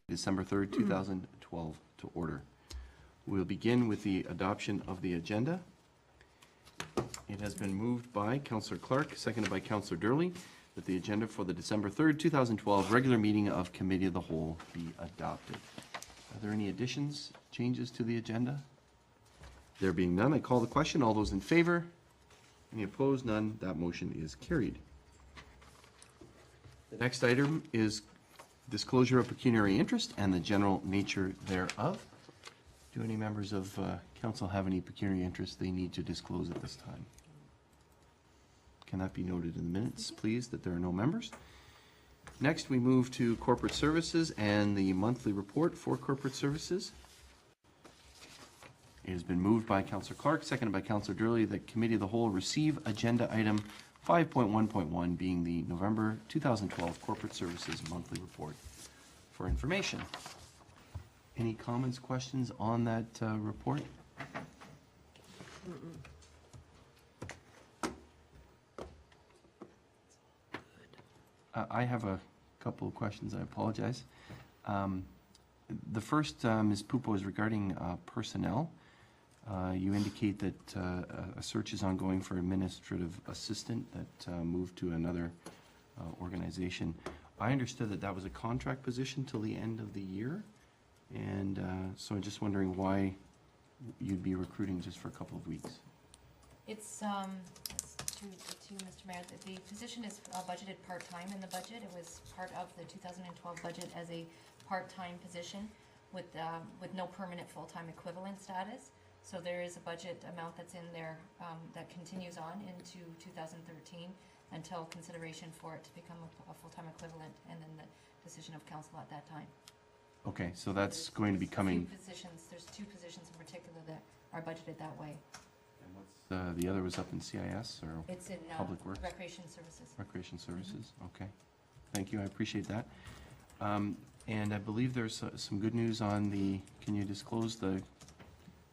December 3rd, 2012 to order. We'll begin with the adoption of the agenda. It has been moved by Councillor Clark, seconded by Councillor Durley, that the agenda for the December 3rd, 2012 regular meeting of Committee of the Whole be adopted. Are there any additions, changes to the agenda? There being none, I call the question. All those in favor? Any opposed? None. That motion is carried. The next item is disclosure of pecuniary interest and the general nature thereof. Do any members of council have any pecuniary interest they need to disclose at this time? Can that be noted in the minutes, please, that there are no members? Next, we move to corporate services and the monthly report for corporate services. It has been moved by Councillor Clark, seconded by Councillor Durley, that Committee of the Whole receive agenda item 5.1.1 being the November 2012 Corporate Services Monthly Report for information. Any comments, questions on that report? I have a couple of questions. I apologize. The first, Ms. Pupo, is regarding personnel. You indicate that a search is ongoing for administrative assistant that moved to another organization. I understood that that was a contract position till the end of the year, and so I'm just wondering why you'd be recruiting just for a couple of weeks. It's to Mr. Mayor, that the position is budgeted part-time in the budget. It was part of the 2012 budget as a part-time position with no permanent full-time equivalent status. So there is a budget amount that's in there that continues on into 2013 until consideration for it to become a full-time equivalent, and then the decision of council at that time. Okay, so that's going to be coming. There's two positions in particular that are budgeted that way. And what's the other was up in CIS or it's in Public Works? Recreation Services. Recreation Services, okay. Thank you, I appreciate that. And I believe there's some good news on the, can you disclose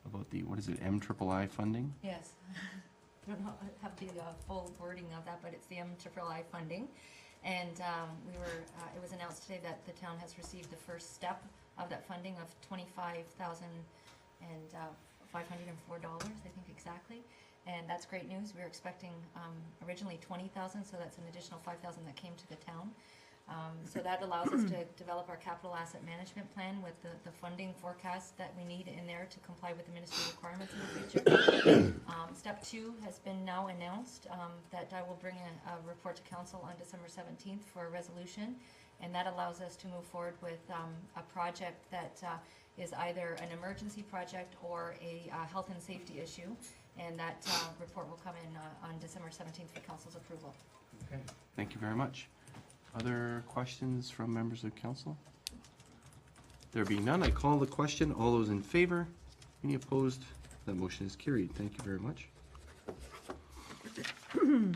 about the, what is it, MIII funding? Yes. I don't know, have the full wording of that, but it's the MIII funding. And it was announced today that the town has received the first step of that funding of $25,504, I think exactly. And that's great news. We were expecting originally $20,000, so that's an additional $5,000 that came to the town. So that allows us to develop our capital asset management plan with the funding forecast that we need in there to comply with the ministry requirements in the future. Step 2 has been now announced, that I will bring a report to council on December 17th for a resolution, and that allows us to move forward with a project that is either an emergency project or a health and safety issue, and that report will come in on December 17th for council's approval. Okay, thank you very much. Other questions from members of council? There being none, I call the question. All those in favor? Any opposed? That motion is carried. Thank you very much. The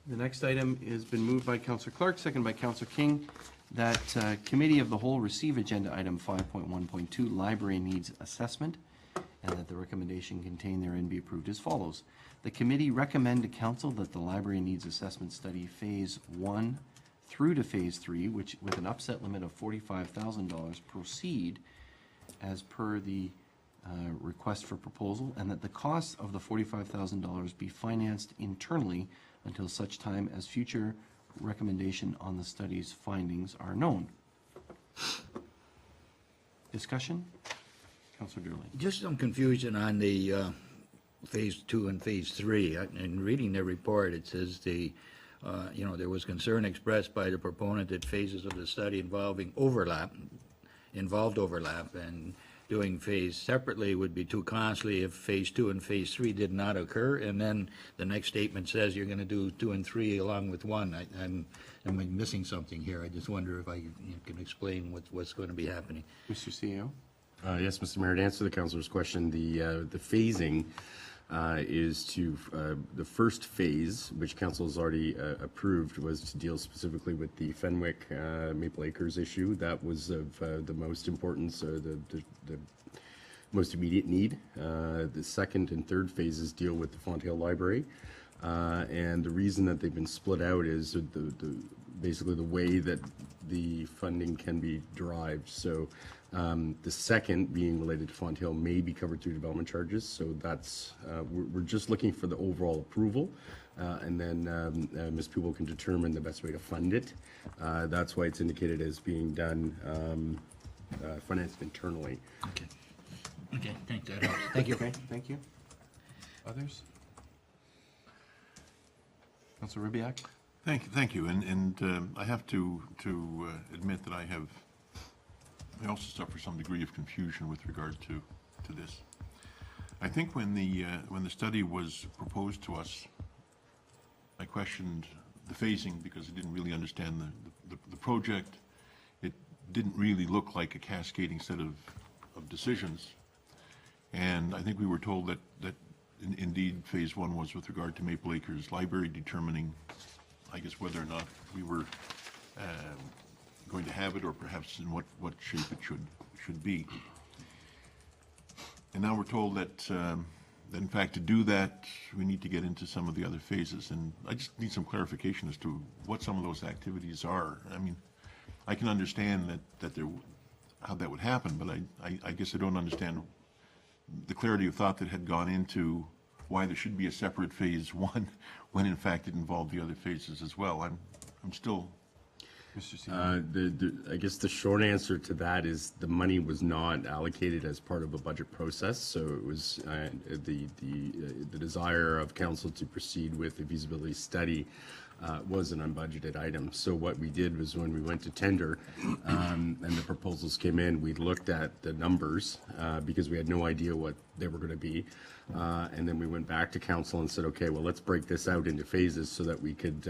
next item has been moved by Councillor Clark, second by Councillor King, that Committee of the Whole receive agenda item 5.1.2, Library Needs Assessment, and that the recommendation contained therein be approved as follows. The committee recommend to council that the Library Needs Assessment Study Phase 1 through to Phase 3, which with an upset limit of $45,000, proceed as per the request for proposal, and that the cost of the $45,000 be financed internally until such time as future recommendation on the study's findings are known. Discussion? Councillor Durley. Just some confusion on the Phase 2 and Phase 3. In reading the report, it says there was concern expressed by the proponent that phases of the study involved overlap, and doing phase separately would be too costly if Phase 2 and Phase 3 did not occur. And then the next statement says you're going to do 2 and 3 along with 1. I'm missing something here. I just wonder if you can explain what's going to be happening. Mr. CEO? Yes, Mr. Mayor, to answer the councillor's question, the phasing is to the first phase, which council has already approved, was to deal specifically with the Fenwick Maple Acres issue. That was of the most importance, the most immediate need. The second and third phases deal with the Fonthill Library, and the reason that they've been split out is basically the way that the funding can be derived. So the second, being related to Font Hill, may be covered through development charges. So that's, we're just looking for the overall approval. And then Ms. Pupil can determine the best way to fund it. That's why it's indicated as being done, financed internally. Okay. Okay, thanks, that helps. Thank you. Okay, thank you. Others? Councilor Ribbiak? Thank you, and I have to admit that I also suffer some degree of confusion with regard to this. I think when the study was proposed to us, I questioned the phasing because I didn't really understand the project. It didn't really look like a cascading set of decisions, and I think we were told that indeed phase one was with regard to Maple Acres Library, determining, I guess, whether or not we were going to have it, or perhaps in what shape it should be. And now we're told that in fact, to do that, we need to get into some of the other phases, and I just need some clarification as to what some of those activities are. I mean, I can understand how that would happen, but I guess I don't understand the clarity of thought that had gone into why there should be a separate phase one, when in fact it involved the other phases as well. I'm still. Mr. Senior. I guess the short answer to that is the money was not allocated as part of a budget process, so it was the desire of council to proceed with the feasibility study was an unbudgeted item. So what we did was, when we went to tender and the proposals came in, we looked at the numbers because we had no idea what they were going to be. And then we went back to council and said, okay, well, let's break this out into phases so that we could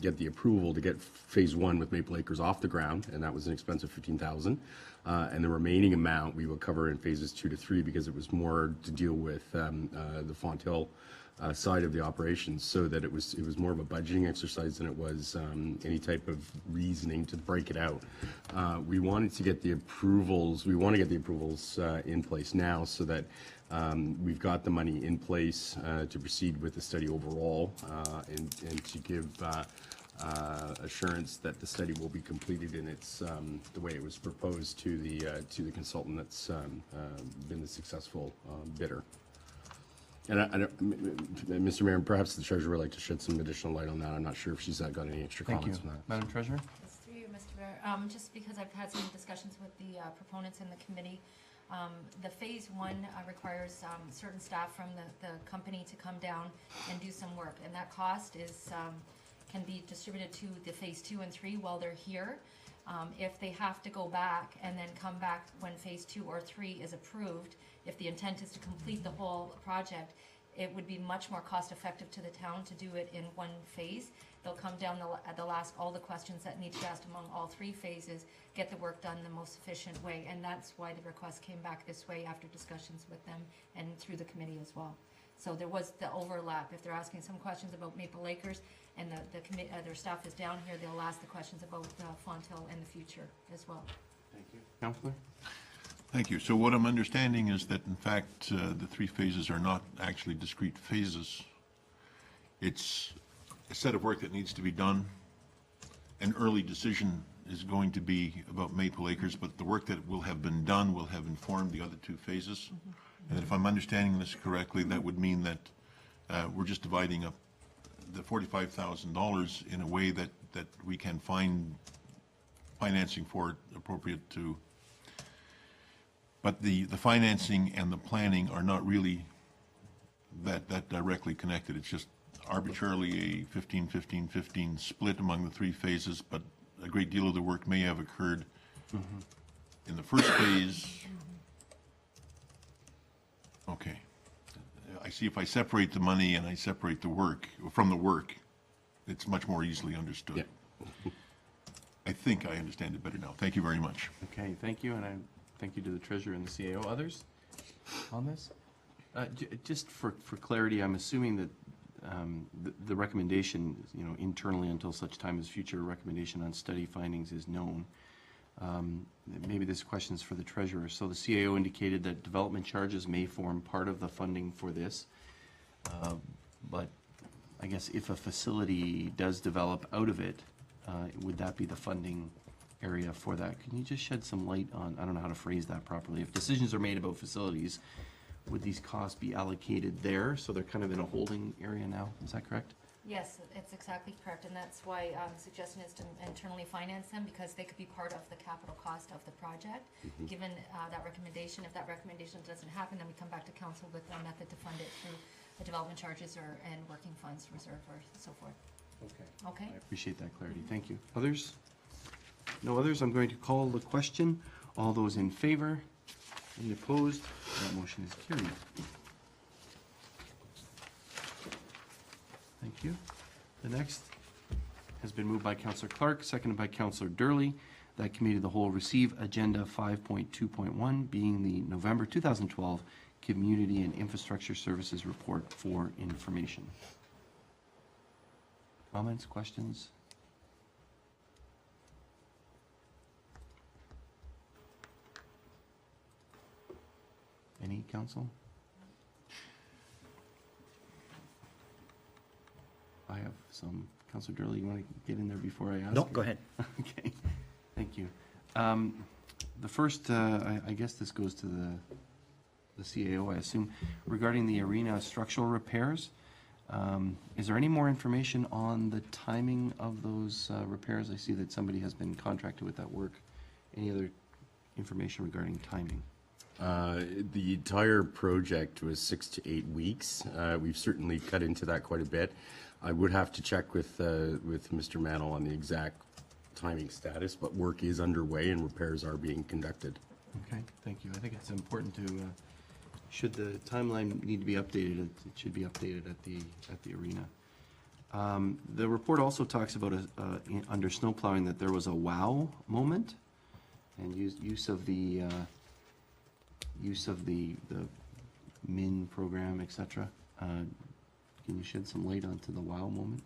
get the approval to get phase one with Maple Acres off the ground, and that was an expense of $15,000. And the remaining amount we would cover in phases 2 to 3 because it was more to deal with the Font Hill side of the operations, so that it was more of a budgeting exercise than it was any type of reasoning to break it out. We wanted to get the approvals. We want to get the approvals in place now, so that we've got the money in place to proceed with the study overall, and to give assurance that the study will be completed in its the way it was proposed to the consultant that's been the successful bidder. And Mr. Mayor, perhaps the treasurer would like to shed some additional light on that. I'm not sure if she's got any extra Thank you. comments on that. Madam Treasurer? It's through you, Mr. Mayor. Just because I've had some discussions with the proponents in the committee, the phase one requires certain staff from the company to come down and do some work, and that cost is can be distributed to the phase 2 and 3 while they're here. If they have to go back and then come back when phase 2 or 3 is approved, if the intent is to complete the whole project, it would be much more cost effective to the town to do it in one phase. They'll come down, they'll ask all the questions that need to be asked among all 3 phases, get the work done the most efficient way, and that's why the request came back this way after discussions with them and through the committee as well. So there was the overlap. If they're asking some questions about Maple Acres and their staff is down here, they'll ask the questions about Font Hill in the future as well. Thank you. Councilor? Thank you. So what I'm understanding is that, in fact, the 3 phases are not actually discrete phases. It's a set of work that needs to be done. An early decision is going to be about Maple Acres, but the work that will have been done will have informed the other 2 phases. And if I'm understanding this correctly, that would mean that we're just dividing up the $45,000 in a way that we can find financing for it appropriate to. But the financing and the planning are not really that directly connected. It's just arbitrarily a 15-15-15 split among the 3 phases, but a great deal of the work may have occurred in the first phase. Okay. I see, if I separate the money and I separate the work from the work, it's much more easily understood. Yeah. I think I understand it better now. Thank you very much. Okay, thank you, and I thank you to the treasurer and the CAO. Others on this? Just for clarity, I'm assuming that the recommendation, internally until such time as future recommendation on study findings is known. Maybe this question is for the treasurer. So the CAO indicated that development charges may form part of the funding for this, but I guess if a facility does develop out of it, would that be the funding area for that? Can you just shed some light on, I don't know how to phrase that properly, if decisions are made about facilities, would these costs be allocated there, so they're kind of in a holding area now, is that correct? Yes, it's exactly correct, and that's why the suggestion is to internally finance them, because they could be part of the capital cost of the project. Given that recommendation, if that recommendation doesn't happen, then we come back to council with a method to fund it through the development charges and working funds reserve or so forth. Okay. Okay? I appreciate that clarity, thank you. Others? No others, I'm going to call the question. All those in favor? Any opposed? That motion is carried. Thank you. The next has been moved by Councillor Clark, seconded by Councillor Durley, that Committee of the Whole receive Agenda 5.2.1, being the November 2012 Community and Infrastructure Services Report for information. Comments, questions? Any, council? I have some. Councillor Durley, you want to get in there before I ask? No, go ahead. Okay, thank you. The first, I guess this goes to the CAO, I assume, regarding the arena structural repairs. Is there any more information on the timing of those repairs? I see that somebody has been contracted with that work. Any other information regarding timing? The entire project was 6 to 8 weeks. We've certainly cut into that quite a bit. I would have to check with Mr. Mantle on the exact timing status, but work is underway and repairs are being conducted. Okay, thank you. I think it's important to, should the timeline need to be updated, it should be updated at the arena. The report also talks about, under snow plowing, that there was a wow moment and use of the MIN program, etc. Can you shed some light onto the wow moment?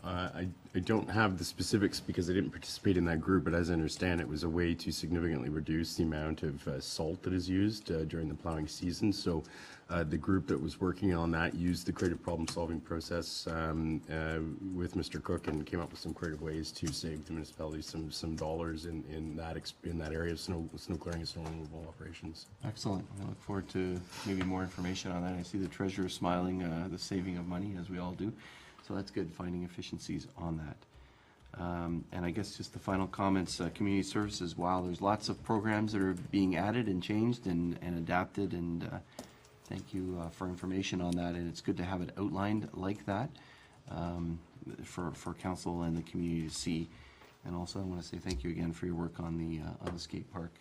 I don't have the specifics because I didn't participate in that group, but as I understand, it was a way to significantly reduce the amount of salt that is used during the plowing season. So the group that was working on that used the creative problem-solving process with Mr. Cook and came up with some creative ways to save the municipality some dollars in that area of snow clearing and snow removal operations. Excellent. I look forward to maybe more information on that. I see the treasurer smiling, the saving of money, as we all do. So that's good, finding efficiencies on that. And I guess just the final comments, community services, wow, there's lots of programs that are being added and changed and adapted, and thank you for information on that, and it's good to have it outlined like that for council and the community to see. And also I want to say thank you again for your work on the skate park.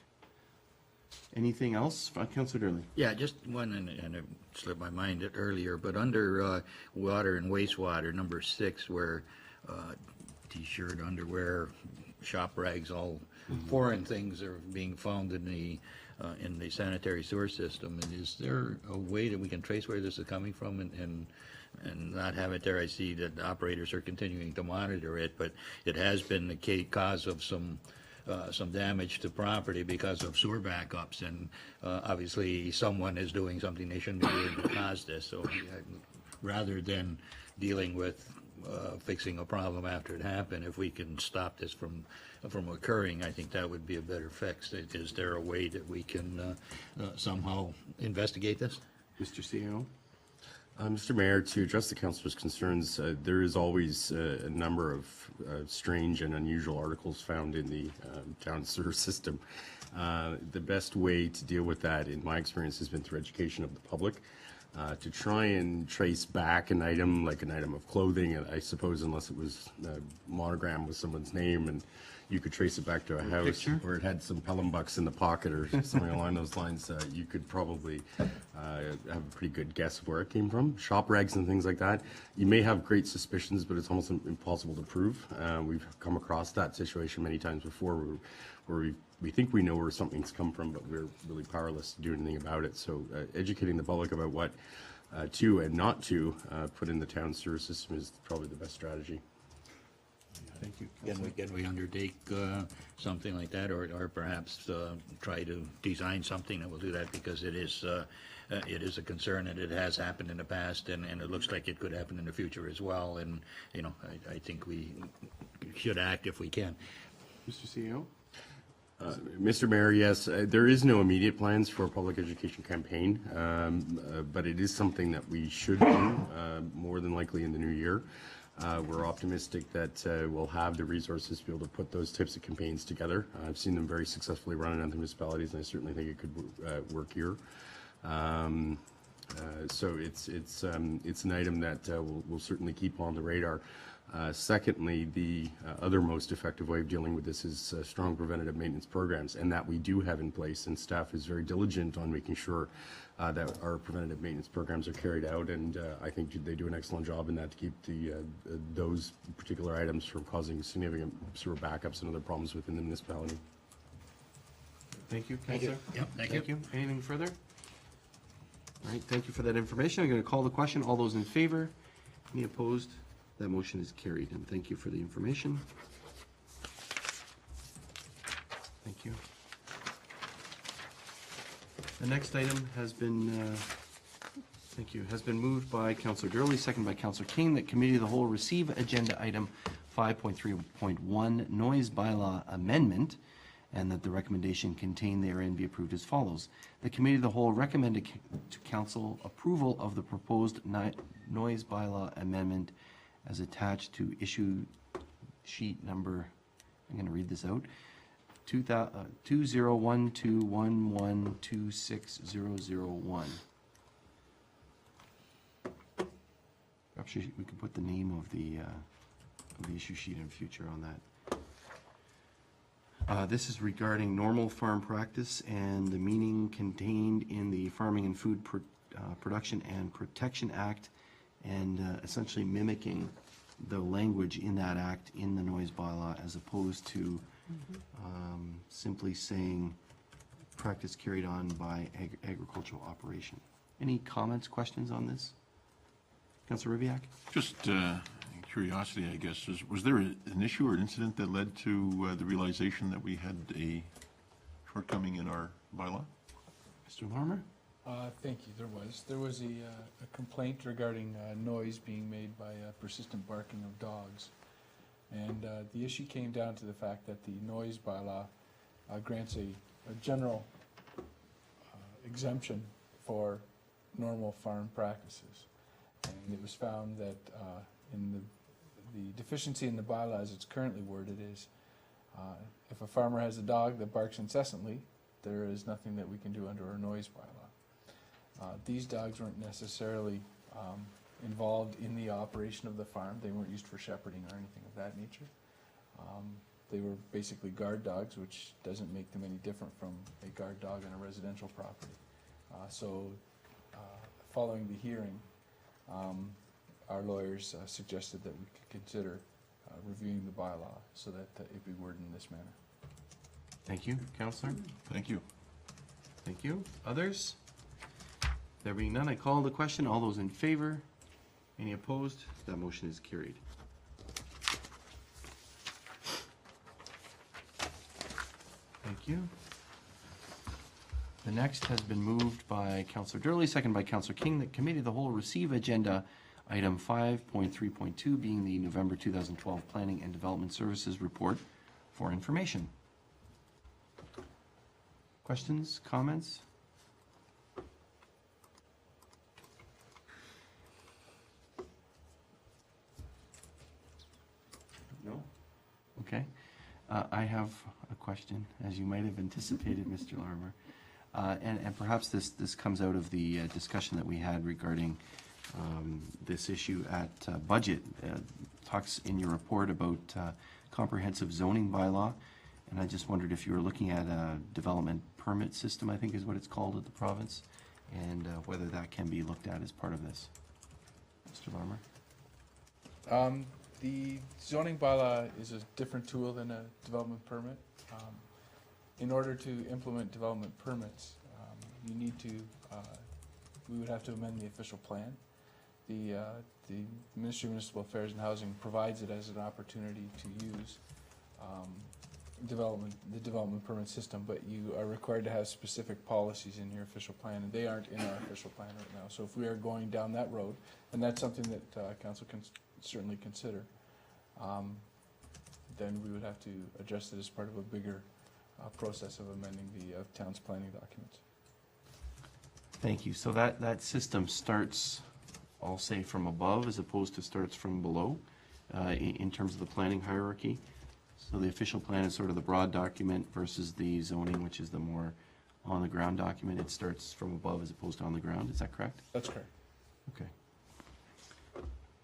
Anything else? Councillor Durley. Yeah, just one, and it slipped my mind earlier, but under water and wastewater, number 6, where t-shirt, underwear, shop rags, all foreign things are being found in the sanitary sewer system. And is there a way that we can trace where this is coming from and not have it there? I see that the operators are continuing to monitor it, but it has been the cause of some damage to property because of sewer backups, and obviously someone is doing something they shouldn't be doing to cause this. So rather than dealing with fixing a problem after it happened, if we can stop this from occurring, I think that would be a better fix. Is there a way that we can somehow investigate this? Mr. CEO. Mr. Mayor, to address the councillor's concerns, there is always a number of strange and unusual articles found in the town sewer system. The best way to deal with that, in my experience, has been through education of the public. To try and trace back an item, like an item of clothing, and I suppose unless it was monogrammed with someone's name and you could trace it back to a house picture? or it had some Pelham bucks in the pocket or something along those lines, you could probably have a pretty good guess of where it came from. Shop rags and things like that, you may have great suspicions, but it's almost impossible to prove. We've come across that situation many times before where we think we know where something's come from, but we're really powerless to do anything about it. So educating the public about what to and not to put in the town sewer system is probably the best strategy. Thank you. Can we undertake something like that, or perhaps try to design something that will do that, because it is a concern, and it has happened in the past, and it looks like it could happen in the future as well. And I think we should act if we can. Mr. CEO? Mr. Mayor, yes, there is no immediate plans for a public education campaign, but it is something that we should do more than likely in the new year. We're optimistic that we'll have the resources to be able to put those types of campaigns together. I've seen them very successfully run in other municipalities, and I certainly think it could work here. So it's an item that we'll certainly keep on the radar. Secondly, the other most effective way of dealing with this is strong preventative maintenance programs, and that we do have in place, and staff is very diligent on making sure that our preventative maintenance programs are carried out, and I think they do an excellent job in that to keep those particular items from causing significant sewer backups and other problems within the municipality. Thank you, Councillor. Yep, thank you. Anything further? All right, thank you for that information. I'm going to call the question. All those in favor? Any opposed? That motion is carried, and thank you for the information. Thank you. The next item has been, has been moved by Councillor Durley, second by Councillor King, that Committee of the Whole receive agenda item 5.3.1, noise bylaw amendment, and that the recommendation contained therein be approved as follows. The Committee of the Whole recommended to Council approval of the proposed noise bylaw amendment as attached to issue sheet number, I'm going to read this out, 201211260001. Perhaps we could put the name of the issue sheet in future on that. This is regarding normal farm practice and the meaning contained in the Farming and Food Production and Protection Act, and essentially mimicking the language in that act in the noise bylaw, as opposed to simply saying practice carried on by agricultural operation. Any comments, questions on this? Councillor Rybak? Just curiosity, I guess, was there an issue or an incident that led to the realization that we had a shortcoming in our bylaw? Mr. Larmer? Thank you. There was a complaint regarding noise being made by persistent barking of dogs. And the issue came down to the fact that the noise bylaw grants a general exemption for normal farm practices. And it was found that in the deficiency in the bylaw as it's currently worded is if a farmer has a dog that barks incessantly, there is nothing that we can do under our noise bylaw. These dogs weren't necessarily involved in the operation of the farm. They weren't used for shepherding or anything of that nature. They were basically guard dogs, which doesn't make them any different from a guard dog on a residential property. Following the hearing, our lawyers suggested that we could consider reviewing the bylaw so that it be worded in this manner. Thank you. Councillor? Thank you. Thank you. Others? There being none, I call the question. All those in favor? Any opposed? That motion is carried. Thank you. The next has been moved by Councillor Durley, second by Councillor King, that Committee of the Whole receive agenda item 5.3.2, being the November 2012 Planning and Development Services Report, for information. Questions, comments? No? Okay. I have a question, as you might have anticipated, Mr. Larmer. And perhaps this comes out of the discussion that we had regarding this issue at budget. Talks in your report about comprehensive zoning bylaw, and I just wondered if you were looking at a development permit system, I think is what it's called at the province, and whether that can be looked at as part of this. Mr. Larmer? The zoning bylaw is a different tool than a development permit. In order to implement development permits, you need to, we would have to amend the official plan. The Ministry of Municipal Affairs and Housing provides it as an opportunity to use the development permit system, but you are required to have specific policies in your official plan, and they aren't in our official plan right now. So if we are going down that road, and that's something that Council can certainly consider, then we would have to address it as part of a bigger process of amending the town's planning documents. Thank you. So that system starts, I'll say, from above as opposed to starts from below in terms of the planning hierarchy. So the official plan is sort of the broad document versus the zoning, which is the more on-the-ground document. It starts from above as opposed to on the ground. Is that correct? That's correct. Okay.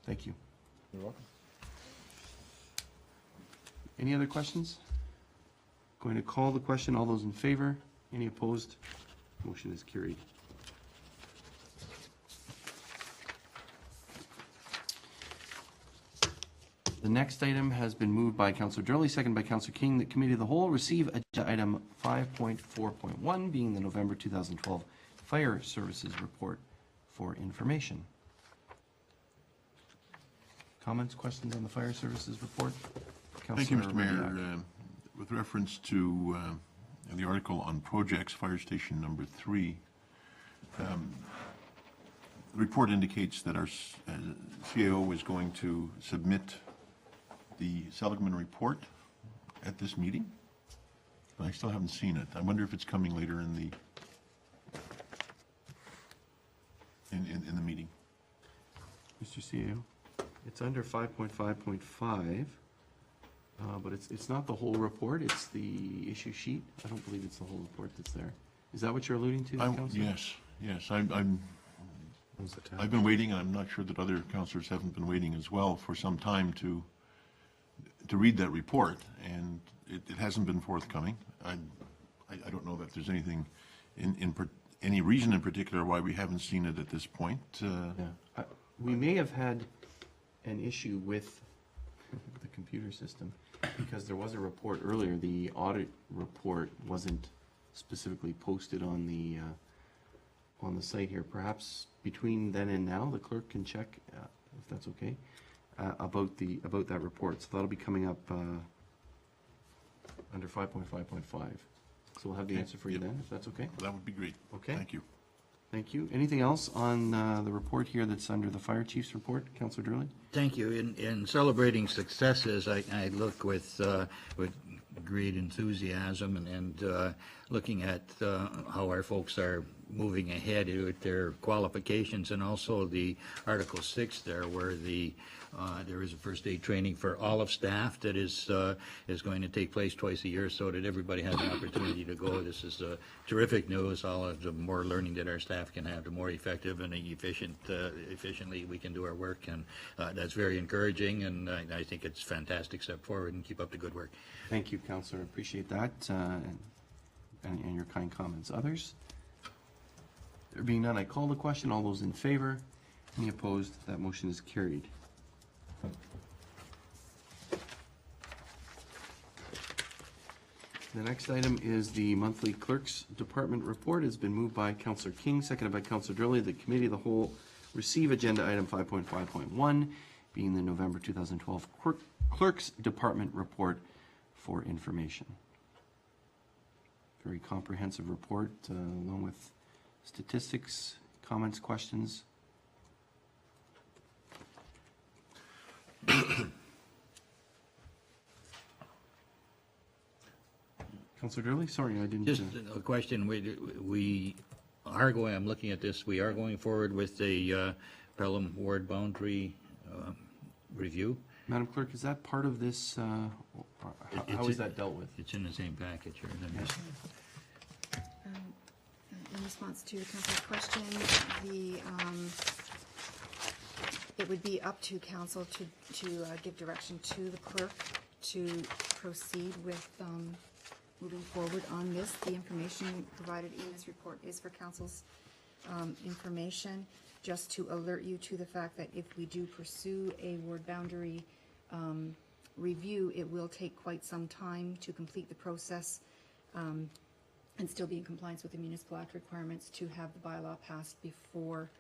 Thank you. You're welcome. Any other questions? Going to call the question. All those in favor? Any opposed? Motion is carried. The next item has been moved by Councillor Durley, second by Councillor King, that Committee of the Whole receive agenda item 5.4.1, being the November 2012 Fire Services Report for information. Comments, questions on the Fire Services Report? Thank you, Mr. Councillor Mayor. Rodiak. With reference to the article on projects, Fire Station number 3, the report indicates that our CAO is going to submit the Seligman report at this meeting, but I still haven't seen it. I wonder if it's coming later in the meeting. Mr. CEO, it's under 5.5.5, but it's not the whole report, it's the issue sheet. I don't believe it's the whole report that's there. Is that what you're alluding to, Councillor? Yes. I've been waiting, and I'm not sure that other councillors haven't been waiting as well for some time to read that report, and it hasn't been forthcoming. I don't know that there's anything any reason in particular why we haven't seen it at this point. Yeah. We may have had an issue with the computer system because there was a report earlier. The audit report wasn't specifically posted on the site here. Perhaps between then and now, the clerk can check, if that's okay, about that report. So that'll be coming up under 5.5.5. So we'll have the answer for you then, if that's okay. Well, that would be great. Okay. Thank you. Thank you. Anything else on the report here that's under the Fire Chief's report, Councillor Durley? Thank you. In celebrating successes, I look with great enthusiasm and looking at how our folks are moving ahead with their qualifications, and also the Article 6 there, where there is a first aid training for all of staff that is going to take place twice a year, so that everybody has an opportunity to go. This is terrific news. All of the more learning that our staff can have, the more effective and efficiently we can do our work, and that's very encouraging, and I think it's a fantastic step forward, and keep up the good work. Thank you, Councillor. Appreciate that and your kind comments. Others? There being none, I call the question. All those in favor? Any opposed? That motion is carried. The next item is the monthly Clerk's Department report. It's been moved by Councillor King, seconded by Councillor Durley. The Committee of the Whole receive agenda item 5.5.1, being the November 2012 Clerk's Department report for information. Very comprehensive report, along with statistics, comments, questions. Councillor Durley, sorry, I didn't. Just a question. We are going. I'm looking at this. We are going forward with the Pelham ward boundary review. Madam Clerk, is that part of this? How is that dealt with? It's in the same package here. Yes. In response to Council's question, it would be up to Council to give direction to the clerk to proceed with moving forward on this. The information provided in this report is for Council's information, just to alert you to the fact that if we do pursue a ward boundary review, it will take quite some time to complete the process and still be in compliance with the Municipal Act requirements to have the bylaw passed before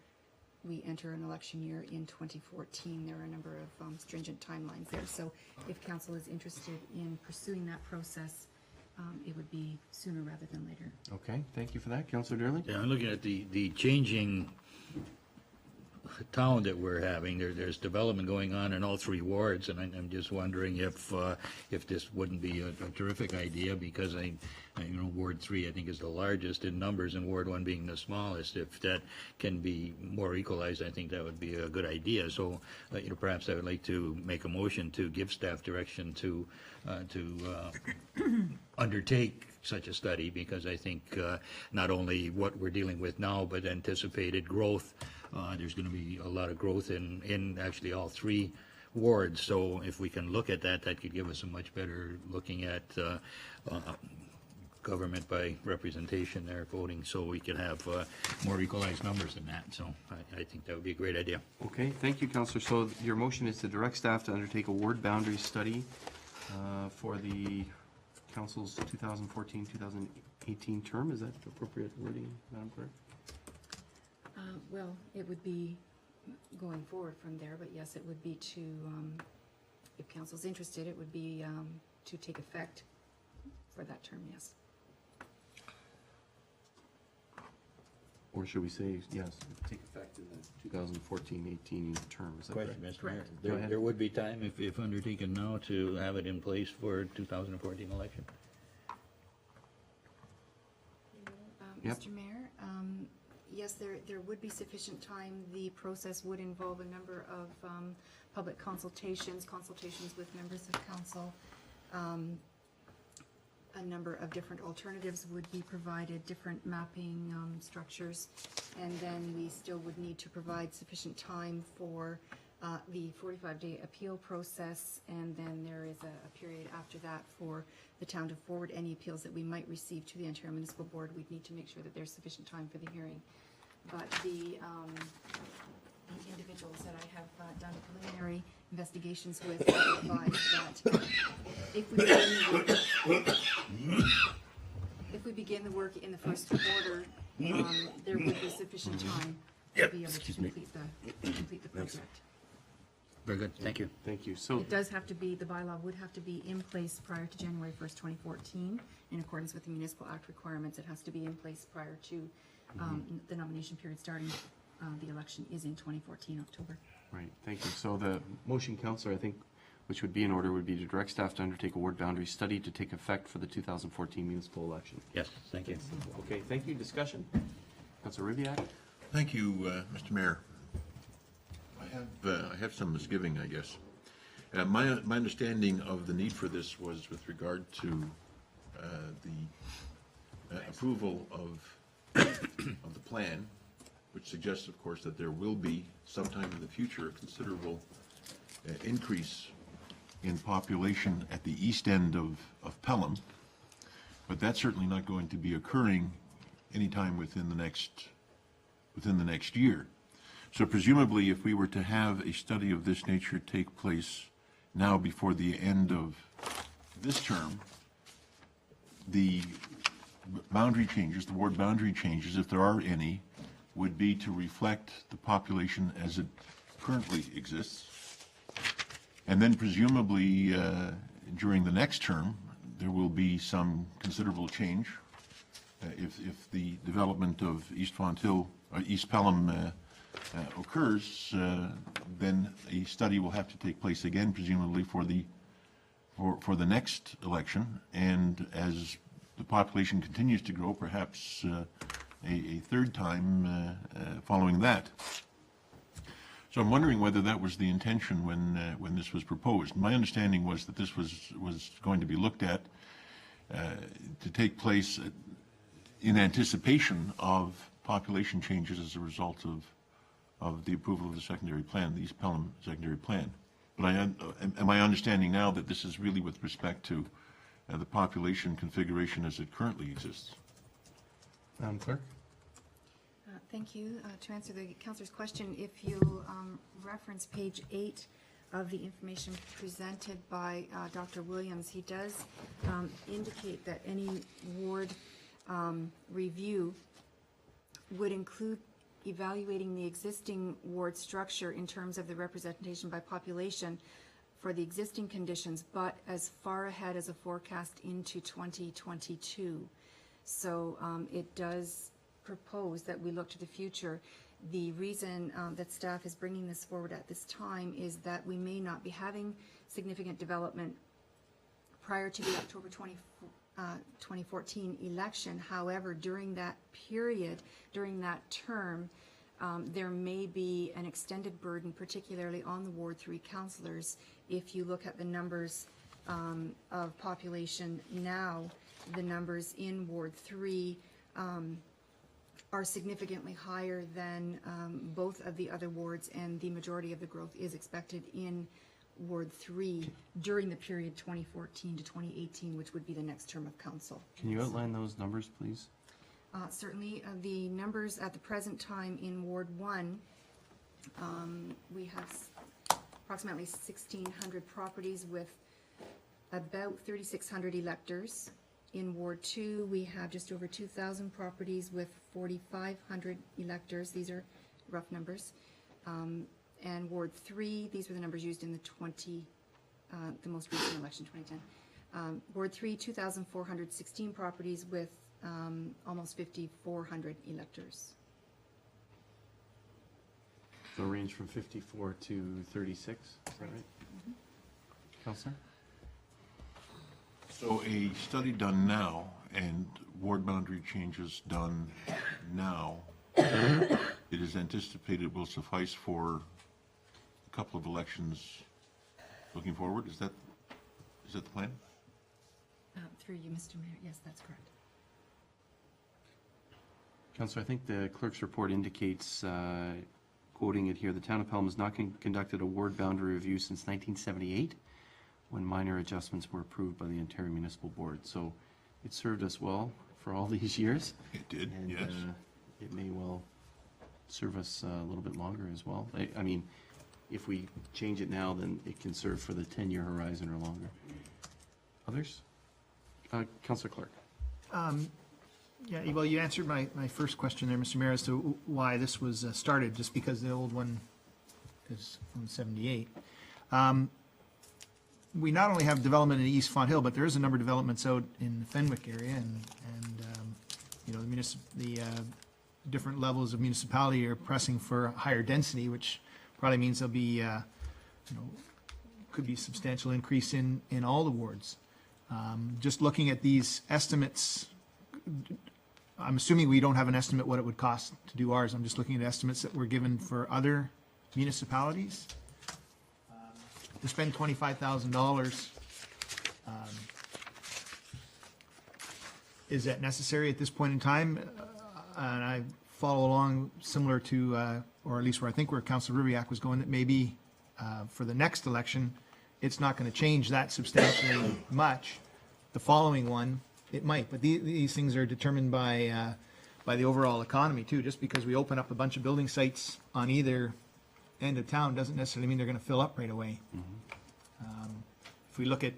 we enter an election year in 2014. There are a number of stringent timelines there. So if Council is interested in pursuing that process, it would be sooner rather than later. Okay, thank you for that. Councillor Durley? Yeah, I'm looking at the changing town that we're having. There's development going on in all three wards, and I'm just wondering if this wouldn't be a terrific idea, because Ward 3, I think, is the largest in numbers, and Ward 1 being the smallest. If that can be more equalized, I think that would be a good idea. So, perhaps I would like to make a motion to give staff direction to undertake such a study, because I think not only what we're dealing with now, but anticipated growth. There's going to be a lot of growth in actually all three wards. So if we can look at that, that could give us a much better looking at government by representation there, voting, so we can have more equalized numbers than that. So I think that would be a great idea. Okay, thank you, Councillor. So your motion is to direct staff to undertake a ward boundary study for the council's 2014-2018 term. Is that appropriate wording, Madam Clerk? Well, it would be going forward from there, but yes, it would be to, if council's interested, it would be to take effect for that term, yes. Or should we say, yes, take effect in the 2014-18 term? Is that Question, correct? Mr. Mayor. Correct. Go ahead. There would be time, if undertaken now, to have it in place for 2014 election. Yep. Mr. Mayor, yes, there would be sufficient time. The process would involve a number of public consultations with members of council. A number of different alternatives would be provided, different mapping structures, and then we still would need to provide sufficient time for the 45-day appeal process, and then there is a period after that for the town to forward any appeals that we might receive to the Ontario Municipal Board. We'd need to make sure that there's sufficient time for the hearing. But the individuals that I have done preliminary investigations with advise that if we begin the work in the first quarter, there would be sufficient time to be able to complete the project. Very good, thank you. Thank you. So, It does have to be, the bylaw would have to be in place prior to January 1st, 2014, in accordance with the Municipal Act requirements. It has to be in place prior to the nomination period starting. The election is in 2014, October. right, thank you. So the motion, Councillor, I think, which would be in order, would be to direct staff to undertake a ward boundary study to take effect for the 2014 municipal election. Yes, thank you. Okay, thank you. Discussion. Councillor Ribbiak? Thank you, Mr. Mayor. I have some misgiving, I guess. My understanding of the need for this was with regard to the approval of the plan, which suggests, of course, that there will be sometime in the future a considerable increase in population at the east end of Pelham, but that's certainly not going to be occurring anytime within the next year. So presumably, if we were to have a study of this nature take place now before the end of this term, the boundary changes, the ward boundary changes, if there are any, would be to reflect the population as it currently exists. And then presumably, during the next term, there will be some considerable change. If the development of East Pelham occurs, then a study will have to take place again, presumably for the next election. And as the population continues to grow, perhaps a third time following that. So I'm wondering whether that was the intention when this was proposed. My understanding was that this was going to be looked at to take place in anticipation of population changes as a result of the approval of the secondary plan, the East Pelham secondary plan. But am I understanding now that this is really with respect to the population configuration as it currently exists? Madam Clerk? Thank you. To answer the councillor's question, if you'll reference page 8 of the information presented by Dr. Williams, he does indicate that any ward review would include evaluating the existing ward structure in terms of the representation by population for the existing conditions, but as far ahead as a forecast into 2022. So it does propose that we look to the future The reason that staff is bringing this forward at this time is that we may not be having significant development prior to the October 2014 election. However, during that period, during that term, there may be an extended burden, particularly on the Ward 3 councillors. If you look at the numbers of population now, the numbers in Ward 3 are significantly higher than both of the other wards, and the majority of the growth is expected in Ward 3 during the period 2014 to 2018, which would be the next term of council. Can you outline those numbers, please? Certainly, the numbers at the present time in Ward 1, we have approximately 1,600 properties with about 3,600 electors. In Ward 2, we have just over 2,000 properties with 4,500 electors. These are rough numbers. And Ward 3, these were the numbers used in the most recent election, 2010. Ward 3, 2,416 properties with almost 5,400 electors. So range from 54 to 36, is that right? Mm-hmm. Councillor? So a study done now and ward boundary changes done now, it is anticipated will suffice for a couple of elections looking forward. Is that the plan? Through you, Mr. Mayor. Yes, that's correct. Councillor, I think the clerk's report indicates, quoting it here, the town of Pelham has not conducted a ward boundary review since 1978, when minor adjustments were approved by the Ontario Municipal Board. So it served us well for all these years. It did, And yes. it may well serve us a little bit longer as well. I mean, if we change it now, then it can serve for the 10-year horizon or longer. Others? Councillor Clark. Yeah, well, you answered my first question there, Mr. Mayor, as to why this was started, just because the old one is from '78. We not only have development in East Fonthill, but there is a number of developments out in the Fenwick area, and you know, the different levels of municipality are pressing for higher density, which probably means there'll be, you know, could be substantial increase in all the wards. Just looking at these estimates, I'm assuming we don't have an estimate what it would cost to do ours. I'm just looking at estimates that were given for other municipalities. To spend $25,000, is that necessary at this point in time? And I follow along similar to, or at least where I think where Councilor Rubiak was going, that maybe for the next election, it's not going to change that substantially much. The following one, it might, but these things are determined by the overall economy too. Just because we open up a bunch of building sites on either end of town doesn't necessarily mean they're going to fill up right away. If we look at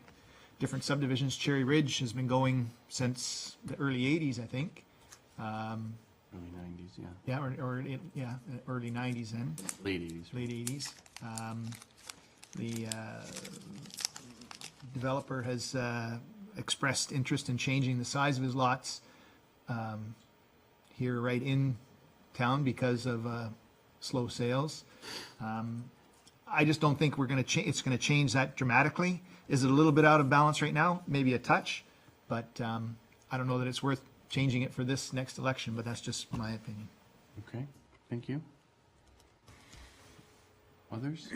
different subdivisions, Cherry Ridge has been going since the early 80s, I think. Early 90s, yeah. Yeah, early 90s then. Late 80s. Late 80s. The developer has expressed interest in changing the size of his lots here right in town because of slow sales. I just don't think we're going to it's going to change that dramatically. Is it a little bit out of balance right now? Maybe a touch, but I don't know that it's worth changing it for this next election, but that's just my opinion. Okay, thank you. Others?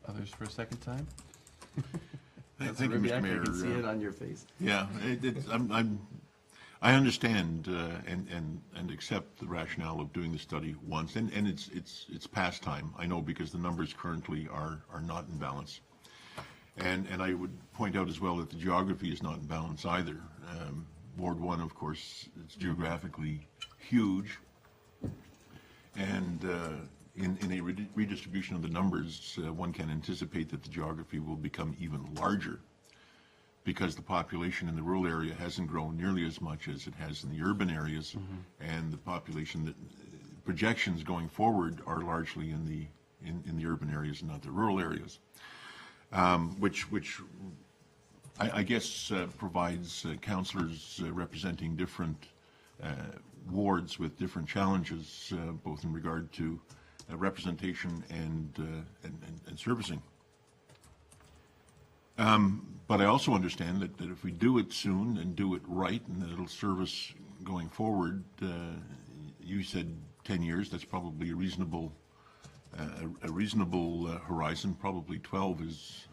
Others for a second time? Thank you, Mr. Mayor. I can see it on your face. Yeah, I understand and accept the rationale of doing the study once, and it's past time. I know, because the numbers currently are not in balance, and I would point out as well that the geography is not in balance either. Ward 1, of course, it's geographically huge, and in a redistribution of the numbers, one can anticipate that the geography will become even larger, because the population in the rural area hasn't grown nearly as much as it has in the urban areas, and the population that projections going forward are largely in the urban areas and not the rural areas, which I guess provides councillors representing different wards with different challenges, both in regard to representation and servicing. But I also understand that if we do it soon and do it right, and that it'll service going forward, you said 10 years, that's probably a reasonable horizon. Probably 12 is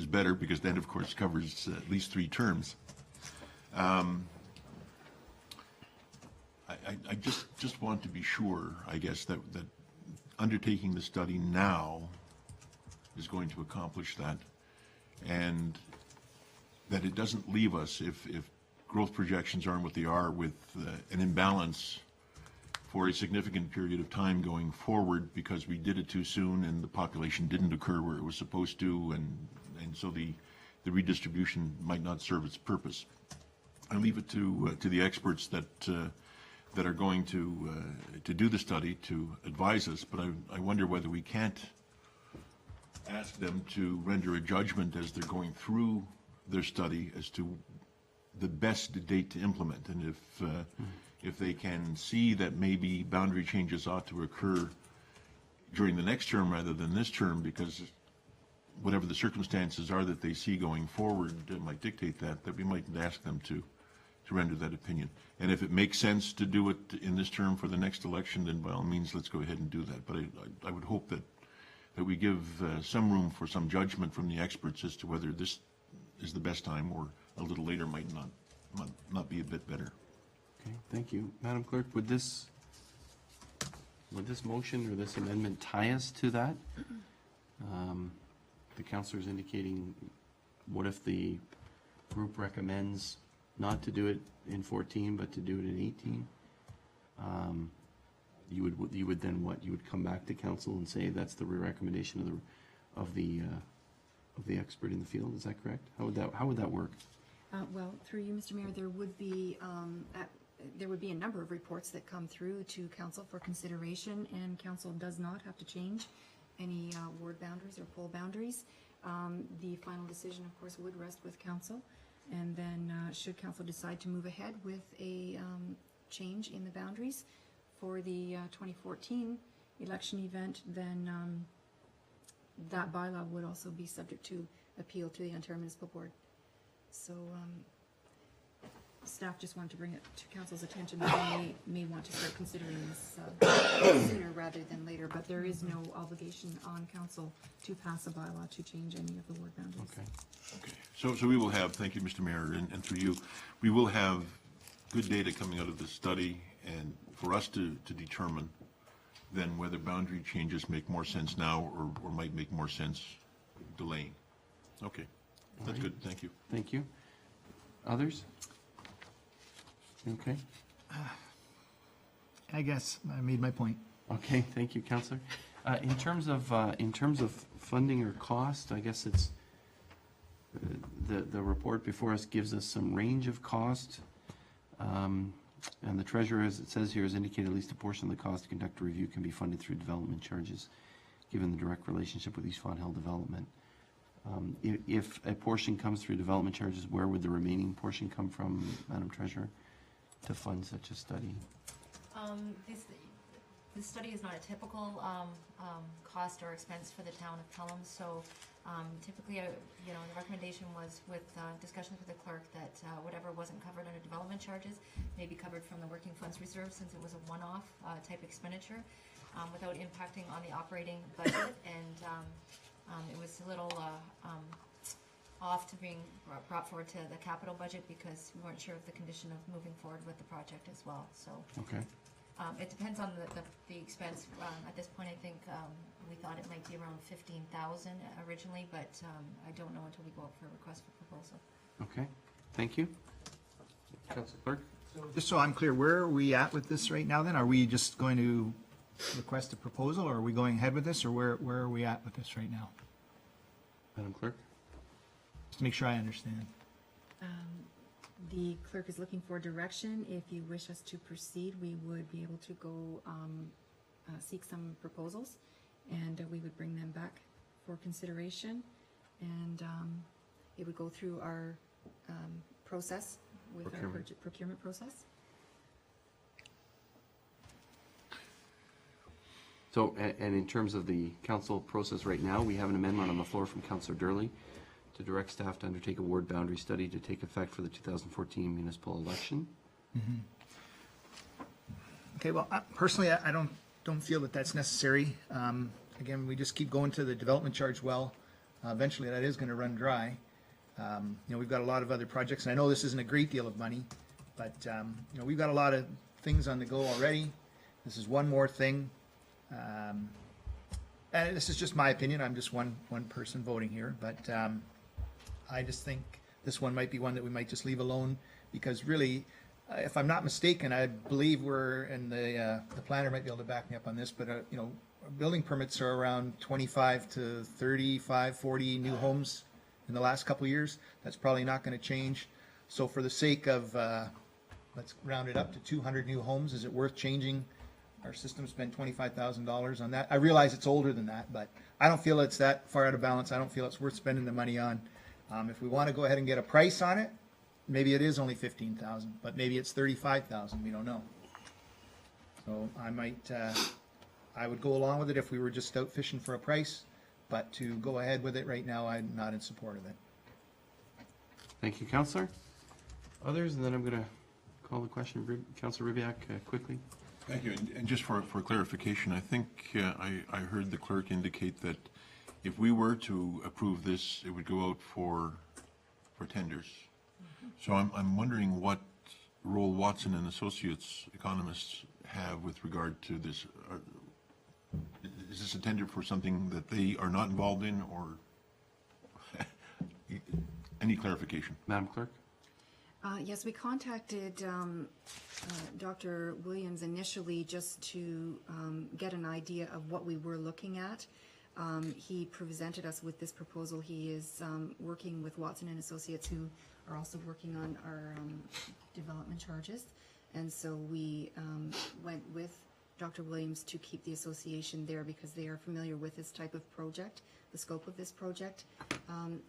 better, because that, of course, covers at least 3 terms. I just want to be sure, I guess, that undertaking the study now is going to accomplish that, and that it doesn't leave us, if growth projections aren't what they are, with an imbalance for a significant period of time going forward, because we did it too soon and the population didn't occur where it was supposed to, and so the redistribution might not serve its purpose. I leave it to the experts that are going to do the study to advise us, but I wonder whether we can't ask them to render a judgment as they're going through their study as to the best date to implement, and if they can see that maybe boundary changes ought to occur during the next term rather than this term, because whatever the circumstances are that they see going forward might dictate that we might ask them to render that opinion. And if it makes sense to do it in this term for the next election, then by all means, let's go ahead and do that. But I would hope that we give some room for some judgment from the experts as to whether this is the best time, or a little later might not be a bit better. Okay, thank you. Madam Clerk, would this motion or this amendment tie us to that? The councillor is indicating, what if the group recommends not to do it in 14, but to do it in 18? You would then what? You would come back to council and say that's the recommendation of the expert in the field. Is that correct? How would that work? Well, through you, Mr. Mayor, there would be a number of reports that come through to council for consideration, and council does not have to change any ward boundaries or poll boundaries. The final decision, of course, would rest with council, and then should council decide to move ahead with a change in the boundaries for the 2014 election event, then that bylaw would also be subject to appeal to the Ontario Municipal Board. So staff just wanted to bring it to council's attention that they may want to start considering this sooner rather than later, but there is no obligation on council to pass a bylaw to change any of the ward boundaries. Okay. So we will have, thank you, Mr. Mayor, and through you, we will have good data coming out of this study, and for us to determine then whether boundary changes make more sense now or might make more sense delaying. Okay, that's good, thank you. Thank you. Others? Okay. I guess I made my point. Okay, thank you, Councillor. In terms of funding or cost, I guess it's the report before us gives us some range of cost, and the treasurer, as it says here, has indicated at least a portion of the cost to conduct a review can be funded through development charges, given the direct relationship with East Fonthill development. If a portion comes through development charges, where would the remaining portion come from, Madam Treasurer, to fund such a study? This study is not a typical cost or expense for the town of Pelham, so typically, the recommendation was with discussions with the clerk that whatever wasn't covered under development charges may be covered from the working funds reserve, since it was a one-off type expenditure without impacting on the operating budget, and it was a little off to being brought forward to the capital budget because we weren't sure of the condition of moving forward with the project as well. So Okay. it depends on the expense. At this point, I think we thought it might be around 15,000 originally, but I don't know until we go up for a request for proposal. Okay, thank you. Councilor Clerk? Just so I'm clear, where are we at with this right now then? Are we just going to request a proposal, or are we going ahead with this, or where are we at with this right now? Madam Clerk? Just to make sure I understand. The clerk is looking for direction. If you wish us to proceed, we would be able to go seek some proposals, and we would bring them back for consideration. And it would go through our process with our Procurement. procurement process. So, and in terms of the council process right now, we have an amendment on the floor from Councillor Durley to direct staff to undertake a ward boundary study to take effect for the 2014 municipal election. Okay, well, personally, I don't feel that that's necessary. Again, we just keep going to the development charge well. Eventually, that is gonna run dry. We've got a lot of other projects, and I know this isn't a great deal of money, but, we've got a lot of things on the go already. This is one more thing. And this is just my opinion, I'm just one person voting here, but I just think this one might be one that we might just leave alone, because really, if I'm not mistaken, I believe we're, and the planner might be able to back me up on this, but, building permits are around 25 to 35, 40 new homes in the last couple of years. That's probably not gonna change. So for the sake of, let's round it up to 200 new homes, is it worth changing our system, spend $25,000 on that? I realize it's older than that, but I don't feel it's that far out of balance. I don't feel it's worth spending the money on. If we want to go ahead and get a price on it, maybe it is only 15,000, but maybe it's 35,000. We don't know. So I would go along with it if we were just out fishing for a price, but to go ahead with it right now, I'm not in support of it. Thank you, Councillor. Others, and then I'm going to call the question. Councillor Ribbiak, quickly. Thank you. And just for clarification, I think I heard the clerk indicate that if we were to approve this, it would go out for tenders. So I'm wondering what role Watson and Associates economists have with regard to this. Is this a tender for something that they are not involved in, or any clarification? Madam Clerk? Yes, we contacted Dr. Williams initially just to get an idea of what we were looking at. He presented us with this proposal. He is working with Watson and Associates, who are also working on our development charges. And so we went with Dr. Williams to keep the association there because they are familiar with this type of project, the scope of this project.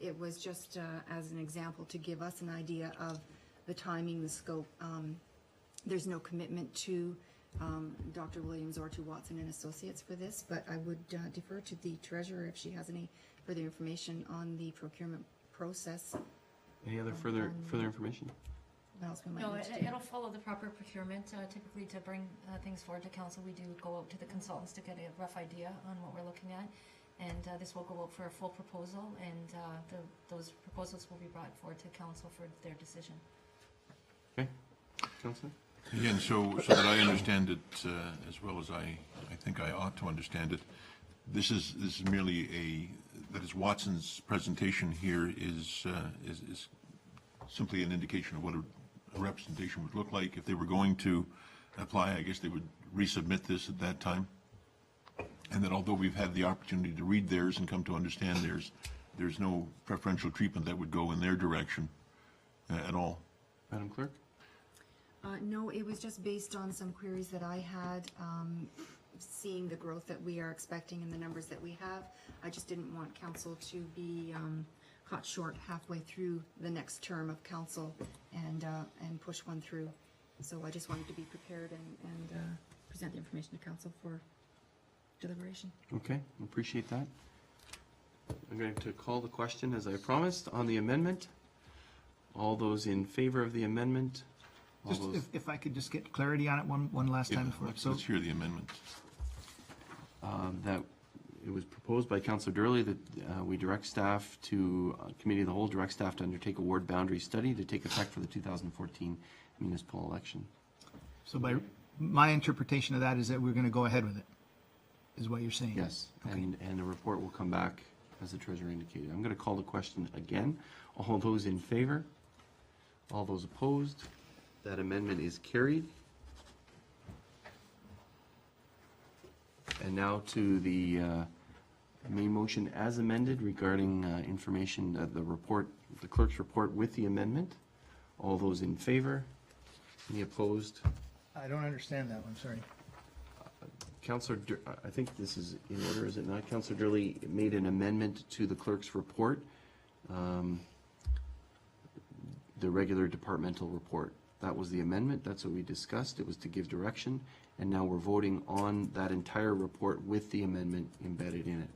It was just as an example to give us an idea of the timing, the scope. There's no commitment to Dr. Williams or to Watson and Associates for this, but I would defer to the treasurer if she has any further information on the procurement process. Any other further information? What else we might No, need to do. it'll follow the proper procurement. Typically, to bring things forward to council, we do go out to the consultants to get a rough idea on what we're looking at. And this will go out for a full proposal, and those proposals will be brought forward to council for their decision. Okay. Councillor? Again, so that I understand it as well as I think I ought to understand it, this is merely that is Watson's presentation here is simply an indication of what a representation would look like. If they were going to apply, I guess they would resubmit this at that time. And that although we've had the opportunity to read theirs and come to understand theirs, there's no preferential treatment that would go in their direction at all. Madam Clerk? No, it was just based on some queries that I had, seeing the growth that we are expecting and the numbers that we have. I just didn't want council to be caught short halfway through the next term of council and push one through. So I just wanted to be prepared and present the information to council for deliberation. Okay, appreciate that. I'm going to call the question, as I promised, on the amendment. All those in favor of the amendment? All Just those, if I could just get clarity on it one last Yeah, time before. let's hear the amendment. that it was proposed by Councillor Durley that we direct staff to, Committee of the Whole, direct staff to undertake a ward boundary study to take effect for the 2014 municipal election. So by my interpretation of that is that we're going to go ahead with it, is what you're saying? Yes, Okay. and a report will come back, as the treasurer indicated. I'm going to call the question again. All those in favor? All those opposed? That amendment is carried. And now to the main motion as amended regarding information, the report, the clerk's report with the amendment. All those in favor? Any opposed? I don't understand that one, sorry. Councillor, I think this is in order, is it not? Councillor Durley made an amendment to the clerk's report the regular departmental report. That was the amendment, that's what we discussed, it was to give direction, and now we're voting on that entire report with the amendment embedded in it.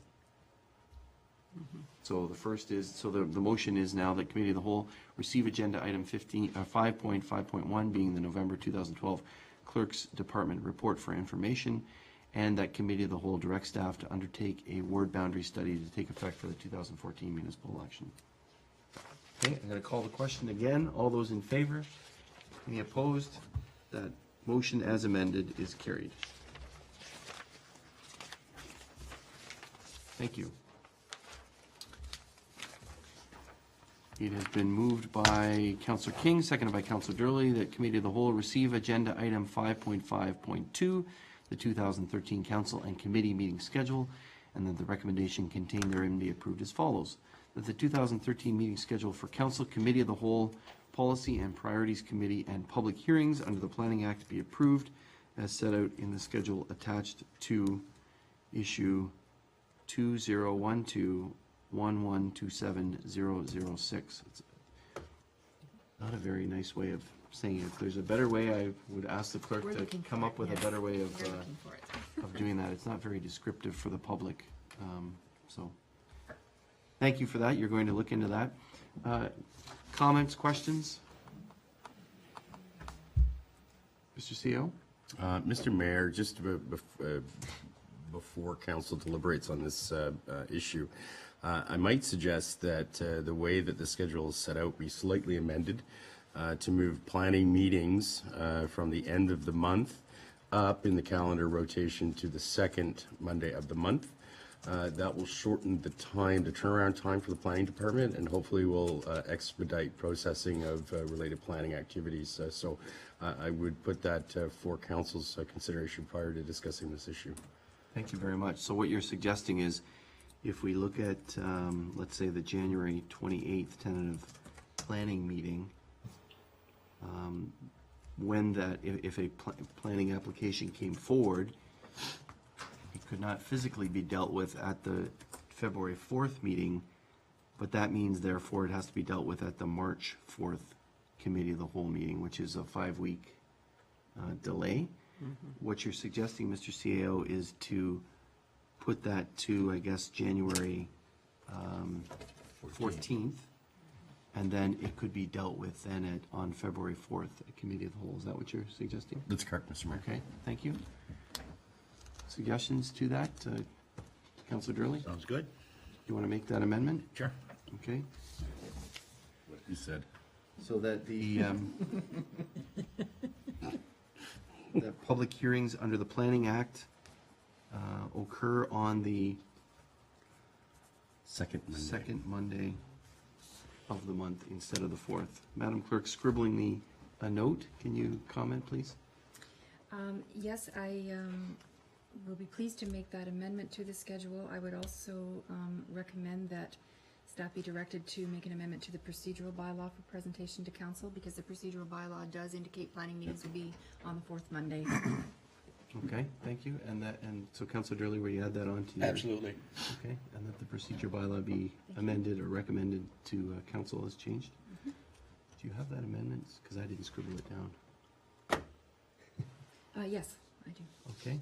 So the first is, so the motion is now that Committee of the Whole receive agenda item 5.5.1, being the November 2012 Clerk's Department Report for information, and that Committee of the Whole direct staff to undertake a ward boundary study to take effect for the 2014 municipal election. Okay, I'm going to call the question again. All those in favor? Any opposed? That motion as amended is carried. Thank you. It has been moved by Councillor King, seconded by Councillor Durley, that Committee of the Whole receive agenda item 5.5.2, the 2013 Council and Committee meeting schedule, and that the recommendation contained therein be approved as follows. That the 2013 meeting schedule for Council, Committee of the Whole, Policy and Priorities Committee, and public hearings under the Planning Act be approved as set out in the schedule attached to issue 2012-1127-006. It's not a very nice way of saying it. If there's a better way, I would ask the clerk to come up with a better way of doing that. It's not very descriptive for the public. So thank you for that. You're going to look into that. Comments, questions? Mr. CO? Mr. Mayor, just before council deliberates on this issue, I might suggest that the way that the schedule is set out be slightly amended to move planning meetings from the end of the month up in the calendar rotation to the second Monday of the month. That will shorten the turnaround time for the planning department, and hopefully will expedite processing of related planning activities. So I would put that for council's consideration prior to discussing this issue. Thank you very much. So what you're suggesting is, if we look at, let's say, the January 28th tentative planning meeting, when that, if a planning application came forward, it could not physically be dealt with at the February 4th meeting, but that means therefore it has to be dealt with at the March 4th Committee of the Whole meeting, which is a 5-week delay. What you're suggesting, Mr. CAO, is to put that to, I guess, January 14th, and then it could be dealt with then on February 4th at Committee of the Whole. Is that what you're suggesting? That's correct, Mr. Mayor. Okay, thank you. Suggestions to that, Councillor Durley? Sounds good. You want to make that amendment? Sure. Okay, What you said. so that the, that public hearings under the Planning Act occur on the Second Monday of the month instead of the 4th. Madam Clerk, scribbling a note, can you comment, please? Yes, I will be pleased to make that amendment to the schedule. I would also recommend that staff be directed to make an amendment to the procedural bylaw for presentation to council, because the procedural bylaw does indicate planning meetings will be on the 4th Monday. Okay, thank you. And so Councillor Durley, will you add that on to your? Absolutely. Okay, and that the procedure bylaw be amended or recommended to council as changed? Do you have that amendment? Because I didn't scribble it down. Yes, I do. Okay.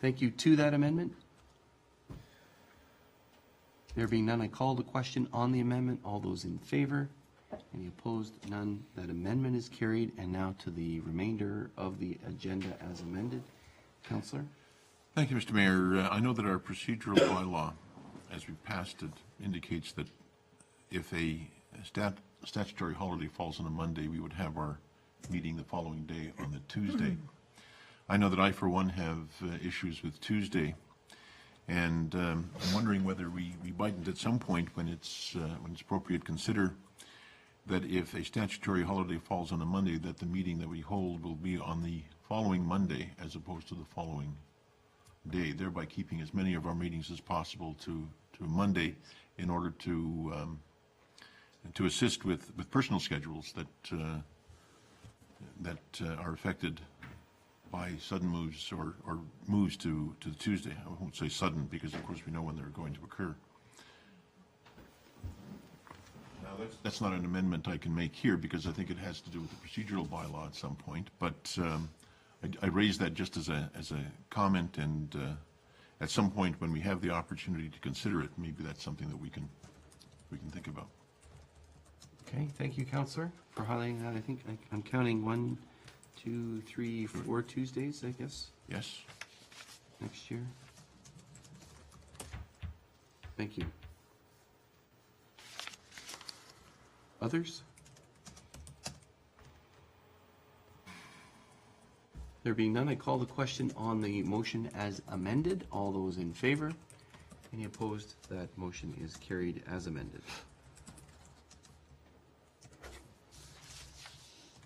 Thank you. To that amendment? There being none, I call the question on the amendment. All those in favor? Any opposed? None. That amendment is carried. And now to the remainder of the agenda as amended. Councillor? Thank you, Mr. Mayor. I know that our procedural bylaw, as we passed it, indicates that if a statutory holiday falls on a Monday, we would have our meeting the following day on the Tuesday. I know that I, for one, have issues with Tuesday, and I'm wondering whether we mightn't at some point, when it's appropriate, consider that if a statutory holiday falls on a Monday, that the meeting that we hold will be on the following Monday as opposed to the following day, thereby keeping as many of our meetings as possible to Monday, in order to assist with personal schedules that are affected by sudden moves or moves to the Tuesday. I won't say sudden, because of course we know when they're going to occur. Now That's not an amendment I can make here, because I think it has to do with the procedural bylaw at some point, but I raised that just as a comment, and at some point when we have the opportunity to consider it, maybe that's something that we can think about. Okay, thank you, Counselor, for highlighting that. I think I'm counting 1, 2, 3, 4 Tuesdays, I guess, Yes? next year. Thank you. Others? There being none, I call the question on the motion as amended. All those in favor? Any opposed? That motion is carried as amended.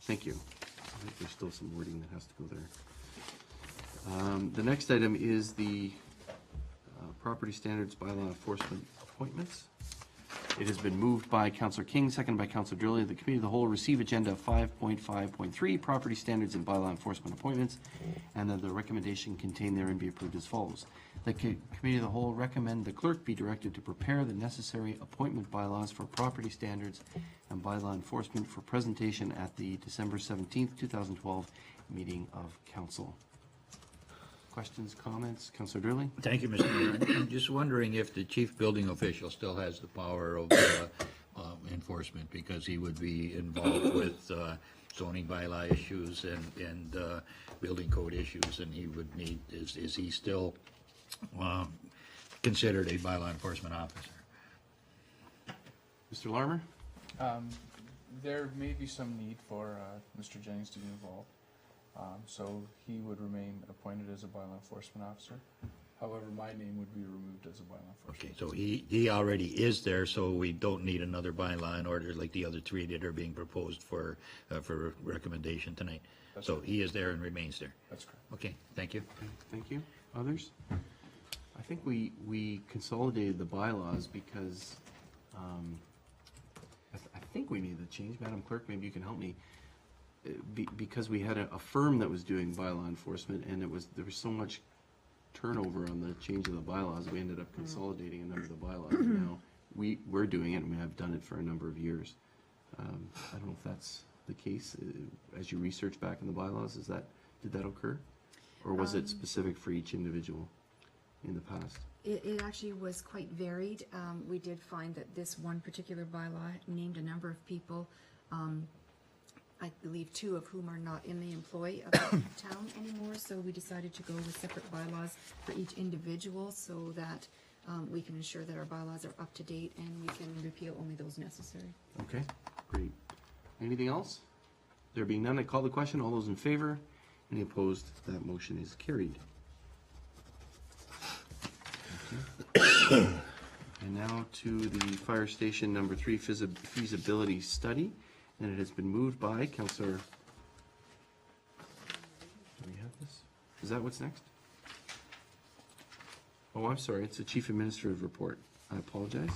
Thank you. I think there's still some wording that has to go there. The next item is the property standards bylaw enforcement appointments. It has been moved by Councillor King, seconded by Councillor Drilley. The Committee of the Whole receive agenda 5.5.3, property standards and bylaw enforcement appointments, and that the recommendation contained therein be approved as follows. The Committee of the Whole recommend the clerk be directed to prepare the necessary appointment bylaws for property standards and bylaw enforcement for presentation at the December 17th, 2012 meeting of Council. Questions, comments? Councillor Drilley? Thank you, Mr. Mayor. I'm just wondering if the chief building official still has the power of enforcement, because he would be involved with zoning bylaw issues and building code issues, and he would need, is he still considered a bylaw enforcement officer? Mr. Larmer? There may be some need for Mr. Jennings to be involved. So he would remain appointed as a bylaw enforcement officer. However, my name would be removed as a bylaw enforcement. Okay, so he already is there, so we don't need another bylaw in order like the other three that are being proposed for recommendation tonight. That's So correct. he is there and remains there. That's correct. Okay, thank you. Thank you. Others? I think we consolidated the bylaws because I think we needed the change. Madam Clerk, maybe you can help me. Because we had a firm that was doing bylaw enforcement, and there was so much turnover on the change of the bylaws, we ended up consolidating a number of the bylaws. And now we're doing it, and we have done it for a number of years. I don't know if that's the case. As you research back in the bylaws, did that occur? Or was it specific for each individual in the past? It actually was quite varied. We did find that this one particular bylaw named a number of people, I believe 2 of whom are not in the employ of the town anymore, so we decided to go with separate bylaws for each individual so that we can ensure that our bylaws are up to date and we can repeal only those necessary. Okay, great. Anything else? There being none, I call the question. All those in favor? Any opposed? That motion is carried. And now to the fire station number 3 feasibility study. And it has been moved by Councillor. Do we have this? Is that what's next? Oh, I'm sorry. It's the Chief Administrative Report. I apologize.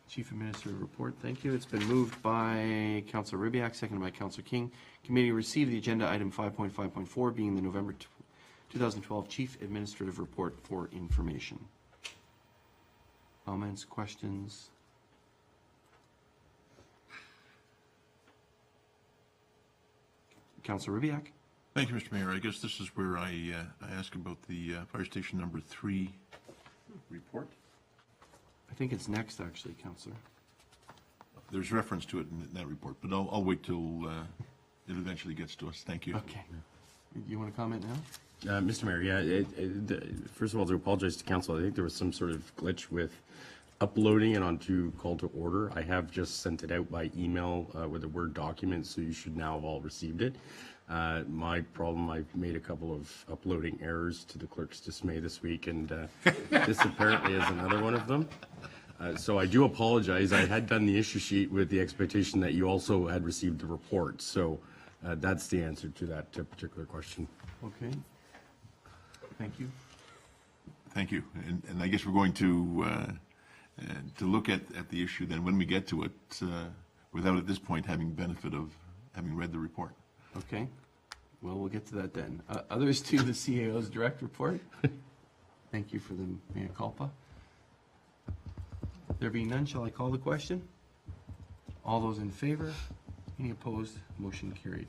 Chief Administrative Report. Thank you. It's been moved by Councillor Ribbiak, seconded by Councillor King. Committee received the agenda item 5.5.4, being the November 2012 Chief Administrative Report for information. Comments, questions? Councillor Ribbiak? Thank you, Mr. Mayor. I guess this is where I ask about the fire station number 3 report. I think it's next, actually, Councillor. There's reference to it in that report, but I'll wait till it eventually gets to us. Thank you. Okay. You want to comment now? Mr. Mayor, first of all, to apologize to council, I think there was some sort of glitch with uploading it onto call to order. I have just sent it out by email with a Word document, so you should now have all received it. My problem, I've made a couple of uploading errors to the clerk's dismay this week, and this apparently is another one of them. So I do apologize. I had done the issue sheet with the expectation that you also had received the report. So that's the answer to that particular question. Okay. Thank you. Thank you. And I guess we're going to look at the issue then when we get to it, without at this point having benefit of having read the report. Okay. Well, we'll get to that then. Others to the CAO's direct report? Thank you for the mea culpa. There being none, shall I call the question? All those in favor? Any opposed? Motion carried.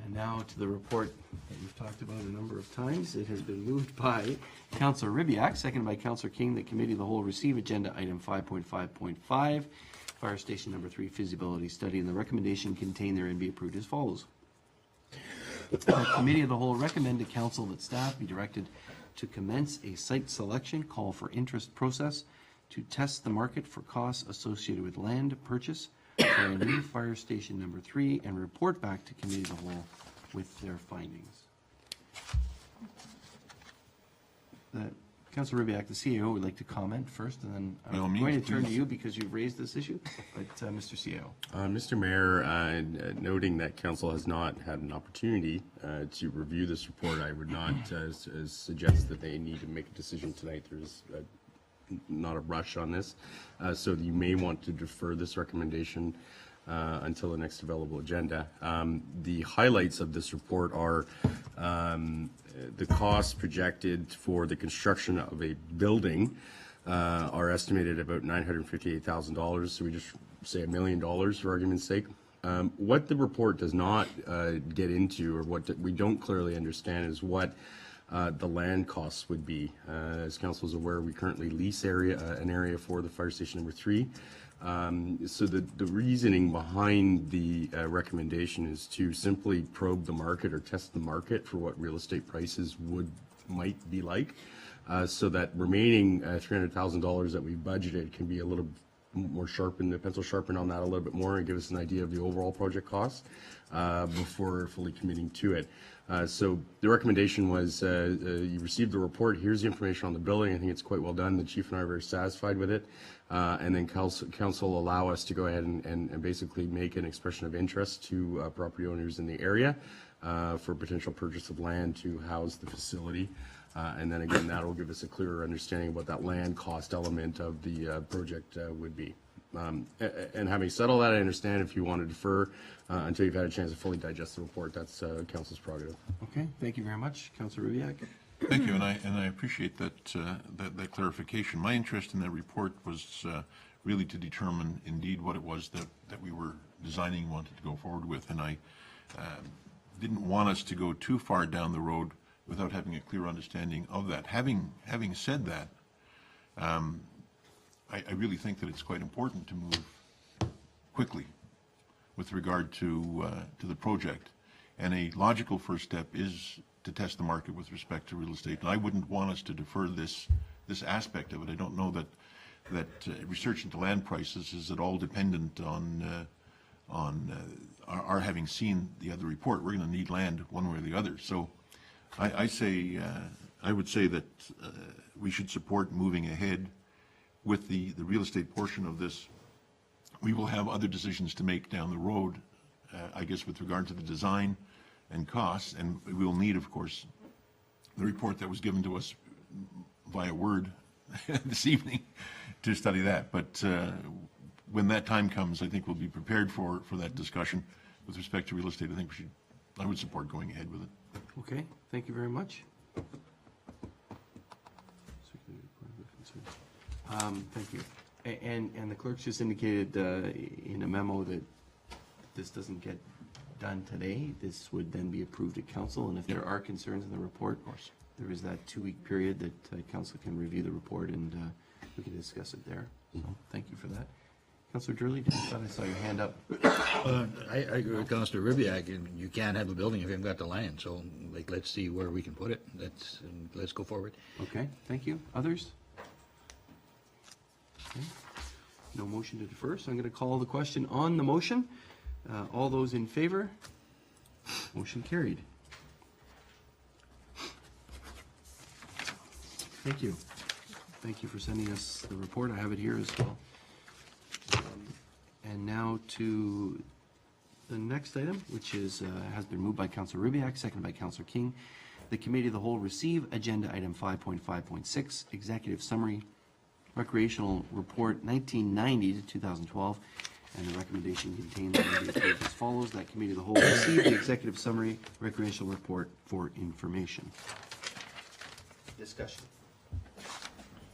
And now to the report that we've talked about a number of times. It has been moved by Councillor Ribbiak, seconded by Councillor King, that Committee of the Whole receive agenda item 5.5.5, Fire Station Number 3 feasibility study, and the recommendation contained therein be approved as follows. The Committee of the Whole recommend to Council that staff be directed to commence a site selection call for interest process to test the market for costs associated with land purchase for a new Fire Station Number 3 and report back to Committee of the Whole with their findings. Councillor Ribbiak, the CAO, would like to comment first, and then By all I'm means, going to turn to please. you because you've raised this issue, but Mr. CAO. Mr. Mayor, noting that council has not had an opportunity to review this report, I would not suggest that they need to make a decision tonight. There's not a rush on this, so you may want to defer this recommendation until the next available agenda. The highlights of this report are the costs projected for the construction of a building are estimated at about $958,000, so we just say $1 million for argument's sake. What the report does not get into, or what we don't clearly understand, is what the land costs would be. As council is aware, we currently lease an area for the Fire Station Number 3. So the reasoning behind the recommendation is to simply probe the market or test the market for what real estate prices might be like, so that remaining $300,000 that we budgeted can be a little more sharpened, the pencil sharpened on that a little bit more, and give us an idea of the overall project costs before fully committing to it. So the recommendation was, you received the report, here's the information on the building. I think it's quite well done. The chief and I are very satisfied with it. And then council allow us to go ahead and basically make an expression of interest to property owners in the area for potential purchase of land to house the facility. And then again, that will give us a clearer understanding of what that land cost element of the project would be. And having said all that, I understand if you want to defer until you've had a chance to fully digest the report. That's council's prerogative. Okay, thank you very much. Councillor Ribbiak. Thank you, and I appreciate that clarification. My interest in that report was really to determine indeed what it was that we were designing, wanted to go forward with, and I didn't want us to go too far down the road without having a clear understanding of that. Having said that, I really think that it's quite important to move quickly with regard to the project, and a logical first step is to test the market with respect to real estate. And I wouldn't want us to defer this aspect of it. I don't know that research into land prices is at all dependent on our having seen the other report. We're going to need land one way or the other. So I would say that we should support moving ahead with the real estate portion of this. We will have other decisions to make down the road, I guess, with regard to the design and costs, and we will need, of course, the report that was given to us via Word this evening to study that. But when that time comes, I think we'll be prepared for that discussion with respect to real estate. I would support going ahead with it. Okay, thank you very much. Thank you. And the clerk's just indicated in a memo that this doesn't get done today, this would then be approved at council, and if there are concerns in the report, of course, there is that 2-week period that council can review the report, and we can discuss it there. So thank you for that. Councillor Durley, I thought I saw your hand up. I agree with Councillor Ribbiak, and you can't have a building if you haven't got the land, so let's see where we can put it. Let's go forward. Okay, thank you. Others? Okay. No motion to defer, so I'm going to call the question on the motion. All those in favor? Motion carried. Thank you. Thank you for sending us the report. I have it here as well. And now to the next item, which is has been moved by Councillor Ribbiak, seconded by Councillor King. The Committee of the Whole receive agenda item 5.5.6, Executive Summary, Recreational Report 1990 to 2012, and the recommendation contained in the approved as follows: that Committee of the Whole receive the Executive Summary Recreational Report for information. Discussion.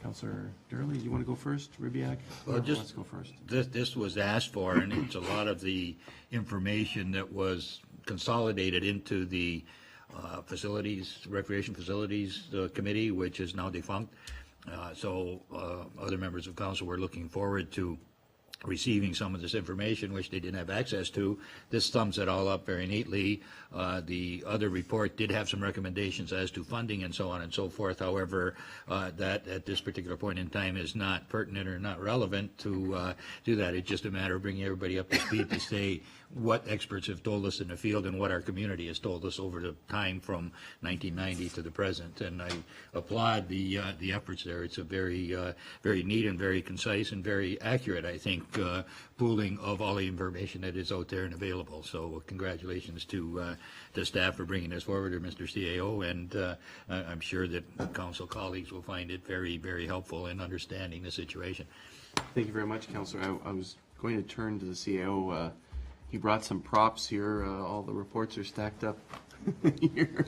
Councillor Durley, do you want to go first? Ribbiak? Well, Whoever just- wants to go first. This was asked for, and it's a lot of the information that was consolidated into the Recreation Facilities Committee, which is now defunct. So other members of council were looking forward to receiving some of this information, which they didn't have access to. This sums it all up very neatly. The other report did have some recommendations as to funding and so on and so forth. However, that at this particular point in time is not pertinent or not relevant to do that. It's just a matter of bringing everybody up to speed to say what experts have told us in the field and what our community has told us over the time from 1990 to the present. And I applaud the efforts there. It's a very neat and very concise and very accurate, I think, pooling of all the information that is out there and available. So congratulations to staff for bringing this forward, or Mr. CAO, and I'm sure that council colleagues will find it very, very helpful in understanding the situation. Thank you very much, Councillor. I was going to turn to the CAO. He brought some props here. All the reports are stacked up here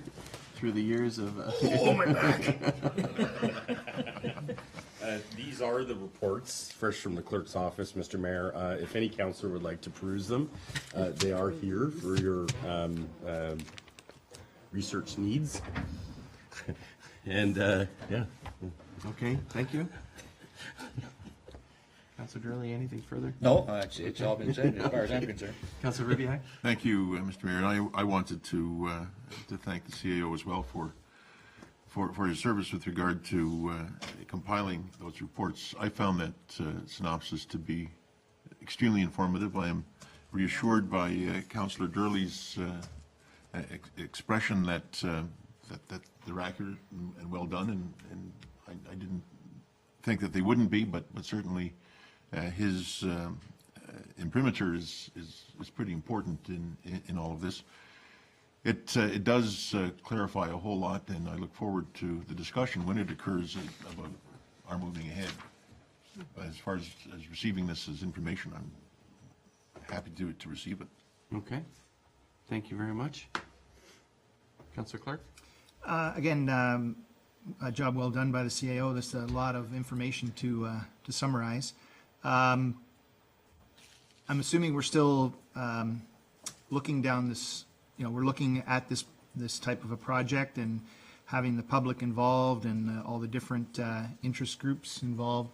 through the years of. Oh, my back. These are the reports, fresh from the clerk's office, Mr. Mayor. If any councillor would like to peruse them, they are here for your research needs. And, yeah. Okay, thank you. Councillor Durley, anything further? No, it's all been said as far as I'm concerned. Councillor Ribbiak? Thank you, Mr. Mayor. And I wanted to thank the CAO as well for his service with regard to compiling those reports. I found that synopsis to be extremely informative. I am reassured by Councillor Durley's expression that they're accurate and well done, and I didn't think that they wouldn't be, but certainly his imprimatur is pretty important in all of this. It does clarify a whole lot, and I look forward to the discussion when it occurs about our moving ahead. As far as receiving this as information, I'm happy to receive it. Okay. Thank you very much. Councillor Clark? Again, a job well done by the CAO. There's a lot of information to summarize. I'm assuming we're still looking down this, we're looking at this type of a project and having the public involved and all the different interest groups involved.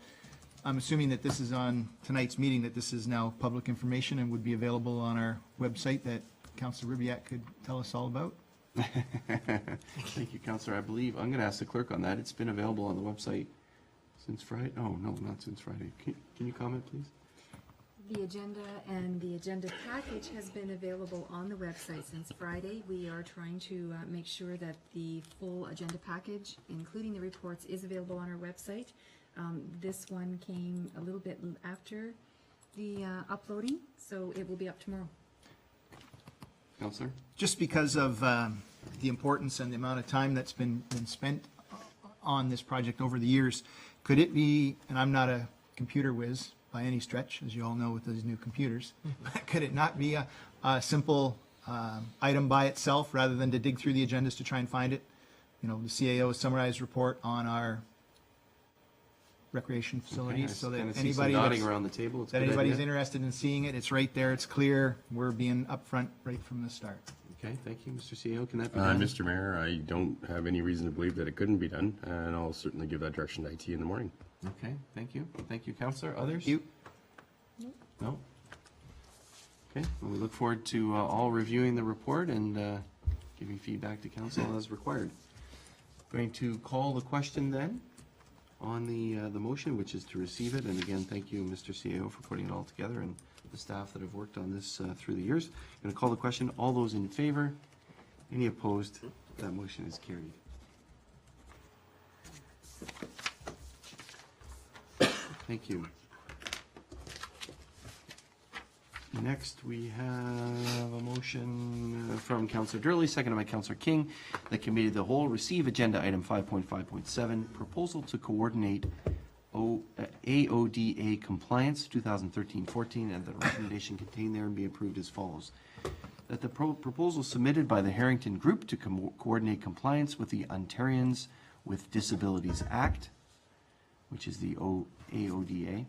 I'm assuming that this is on tonight's meeting, that this is now public information and would be available on our website that Councillor Ribbiak could tell us all about. Thank you, Councillor. I believe, I'm going to ask the clerk on that. It's been available on the website since Friday. Oh, no, not since Friday. Can you comment, please? The agenda and the agenda package has been available on the website since Friday. We are trying to make sure that the full agenda package, including the reports, is available on our website. This one came a little bit after the uploading, so it will be up tomorrow. Councillor? Just because of the importance and the amount of time that's been spent on this project over the years, could it be, and I'm not a computer whiz by any stretch, as you all know with these new computers, but could it not be a simple item by itself rather than to dig through the agendas to try and find it? The CAO summarized report on our recreation facilities, so that anybody nodding around the table. It's a that good anybody's idea. interested in seeing it, it's right there, it's clear, we're being upfront right from the start. Okay, thank you, Mr. CEO. Can that be done? Mr. Mayor, I don't have any reason to believe that it couldn't be done, and I'll certainly give that direction to IT in the morning. Okay, thank you. Thank you, Councillor. Others? You? No? Okay, well, we look forward to all reviewing the report and giving feedback to council as required. Going to call the question then on the motion, which is to receive it. And again, thank you, Mr. CEO, for putting it all together and the staff that have worked on this through the years. Going to call the question. All those in favor? Any opposed? That motion is carried. Thank you. Next, we have a motion from Councillor Durley, seconded by Councillor King, that Committee of the Whole receive agenda item 5.5.7, proposal to coordinate AODA compliance 2013-14, and the recommendation contained therein be approved as follows. That the proposal submitted by the Harrington Group to coordinate compliance with the Ontarians with Disabilities Act which is the AODA,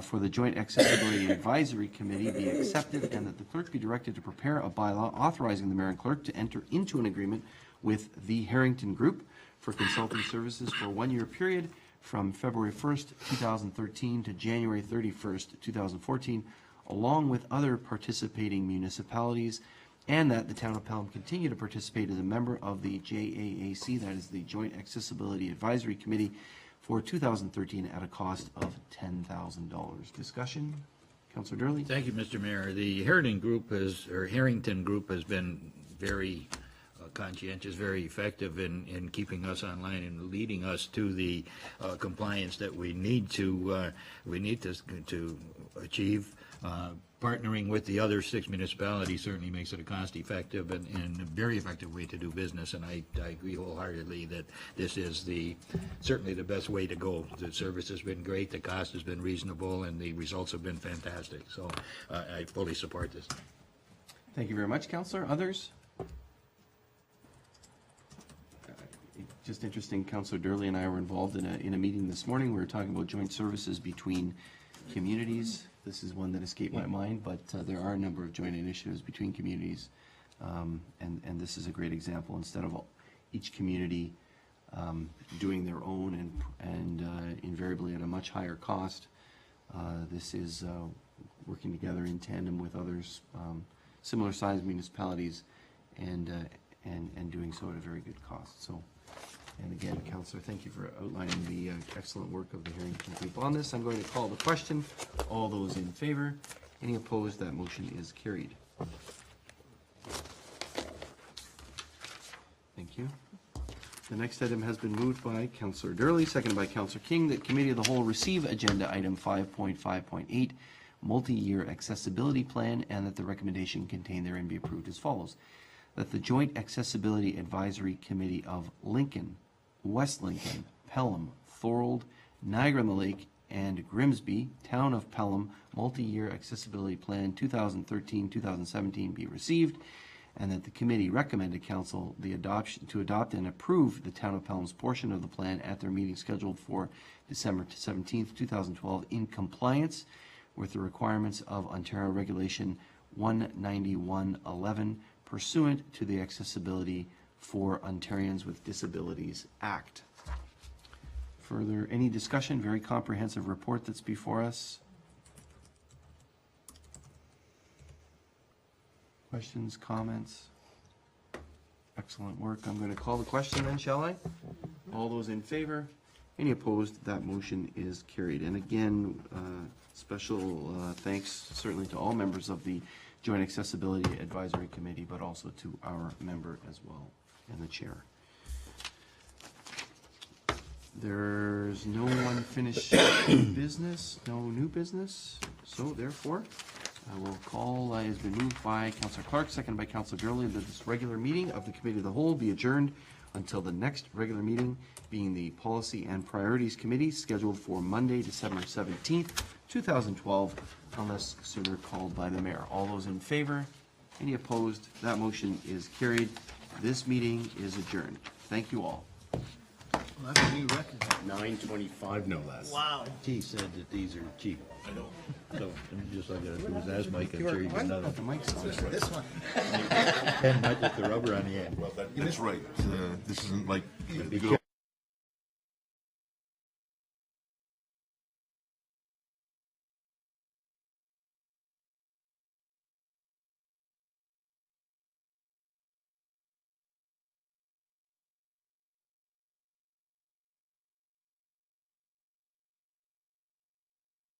for the Joint Accessibility Advisory Committee be accepted, and that the clerk be directed to prepare a bylaw authorizing the mayor and clerk to enter into an agreement with the Harrington Group for consulting services for a one-year period from February 1st, 2013 to January 31st, 2014, along with other participating municipalities, and that the town of Pelham continue to participate as a member of the JAAC, that is the Joint Accessibility Advisory Committee, for 2013 at a cost of $10,000. Discussion? Councillor Durley? Thank you, Mr. Mayor. The Harrington Group has been very conscientious, very effective in keeping us online and leading us to the compliance that we need to achieve. Partnering with the other 6 municipalities certainly makes it a cost-effective and a very effective way to do business, and I agree wholeheartedly that this is certainly the best way to go. The service has been great, the cost has been reasonable, and the results have been fantastic. So I fully support this. Thank you very much, Councillor. Others? Just interesting, Councillor Durley and I were involved in a meeting this morning. We were talking about joint services between communities. This is one that escaped my mind, but there are a number of joint initiatives between communities, and this is a great example. Instead of each community doing their own and invariably at a much higher cost, this is working together in tandem with others, similar-sized municipalities, and doing so at a very good cost. So. And again, Councillor, thank you for outlining the excellent work of the Harrington Group on this. I'm going to call the question. All those in favor? Any opposed? That motion is carried. Thank you. The next item has been moved by Councillor Durley, seconded by Councillor King, that Committee of the Whole receive agenda item 5.5.8, multi-year accessibility plan, and that the recommendation contained therein be approved as follows. That the Joint Accessibility Advisory Committee of Lincoln, West Lincoln, Pelham, Thorold, Niagara-on-the-Lake, and Grimsby, Town of Pelham, Multi-Year Accessibility Plan 2013-2017 be received, and that the committee recommend to council to adopt and approve the Town of Pelham's portion of the plan at their meeting scheduled for December 17th, 2012, in compliance with the requirements of Ontario Regulation 19111, pursuant to the Accessibility for Ontarians with Disabilities Act. Further, any discussion? Very comprehensive report that's before us. Questions, comments? Excellent work. I'm going to call the question then, shall I? All those in favor? Any opposed? That motion is carried. And again, special thanks certainly to all members of the Joint Accessibility Advisory Committee, but also to our member as well, and the chair. There's no unfinished business, no new business, so therefore, I will call, has been moved by Councillor Clark, seconded by Councillor Durley, that this regular meeting of the Committee of the Whole be adjourned until the next regular meeting, being the Policy and Priorities Committee, scheduled for Monday, December 17th, 2012, unless sooner called by the mayor. All those in favor? Any opposed? That motion is carried. This meeting is adjourned. Thank you all. Well, that's a new record. 9:25, no less. Wow. He said that these are cheap. I know. So, just like it was asked Mike, I'm sure you can know. The mic's on. This one. And not just the rubber on the end. Well, that's right. This isn't like. Be careful.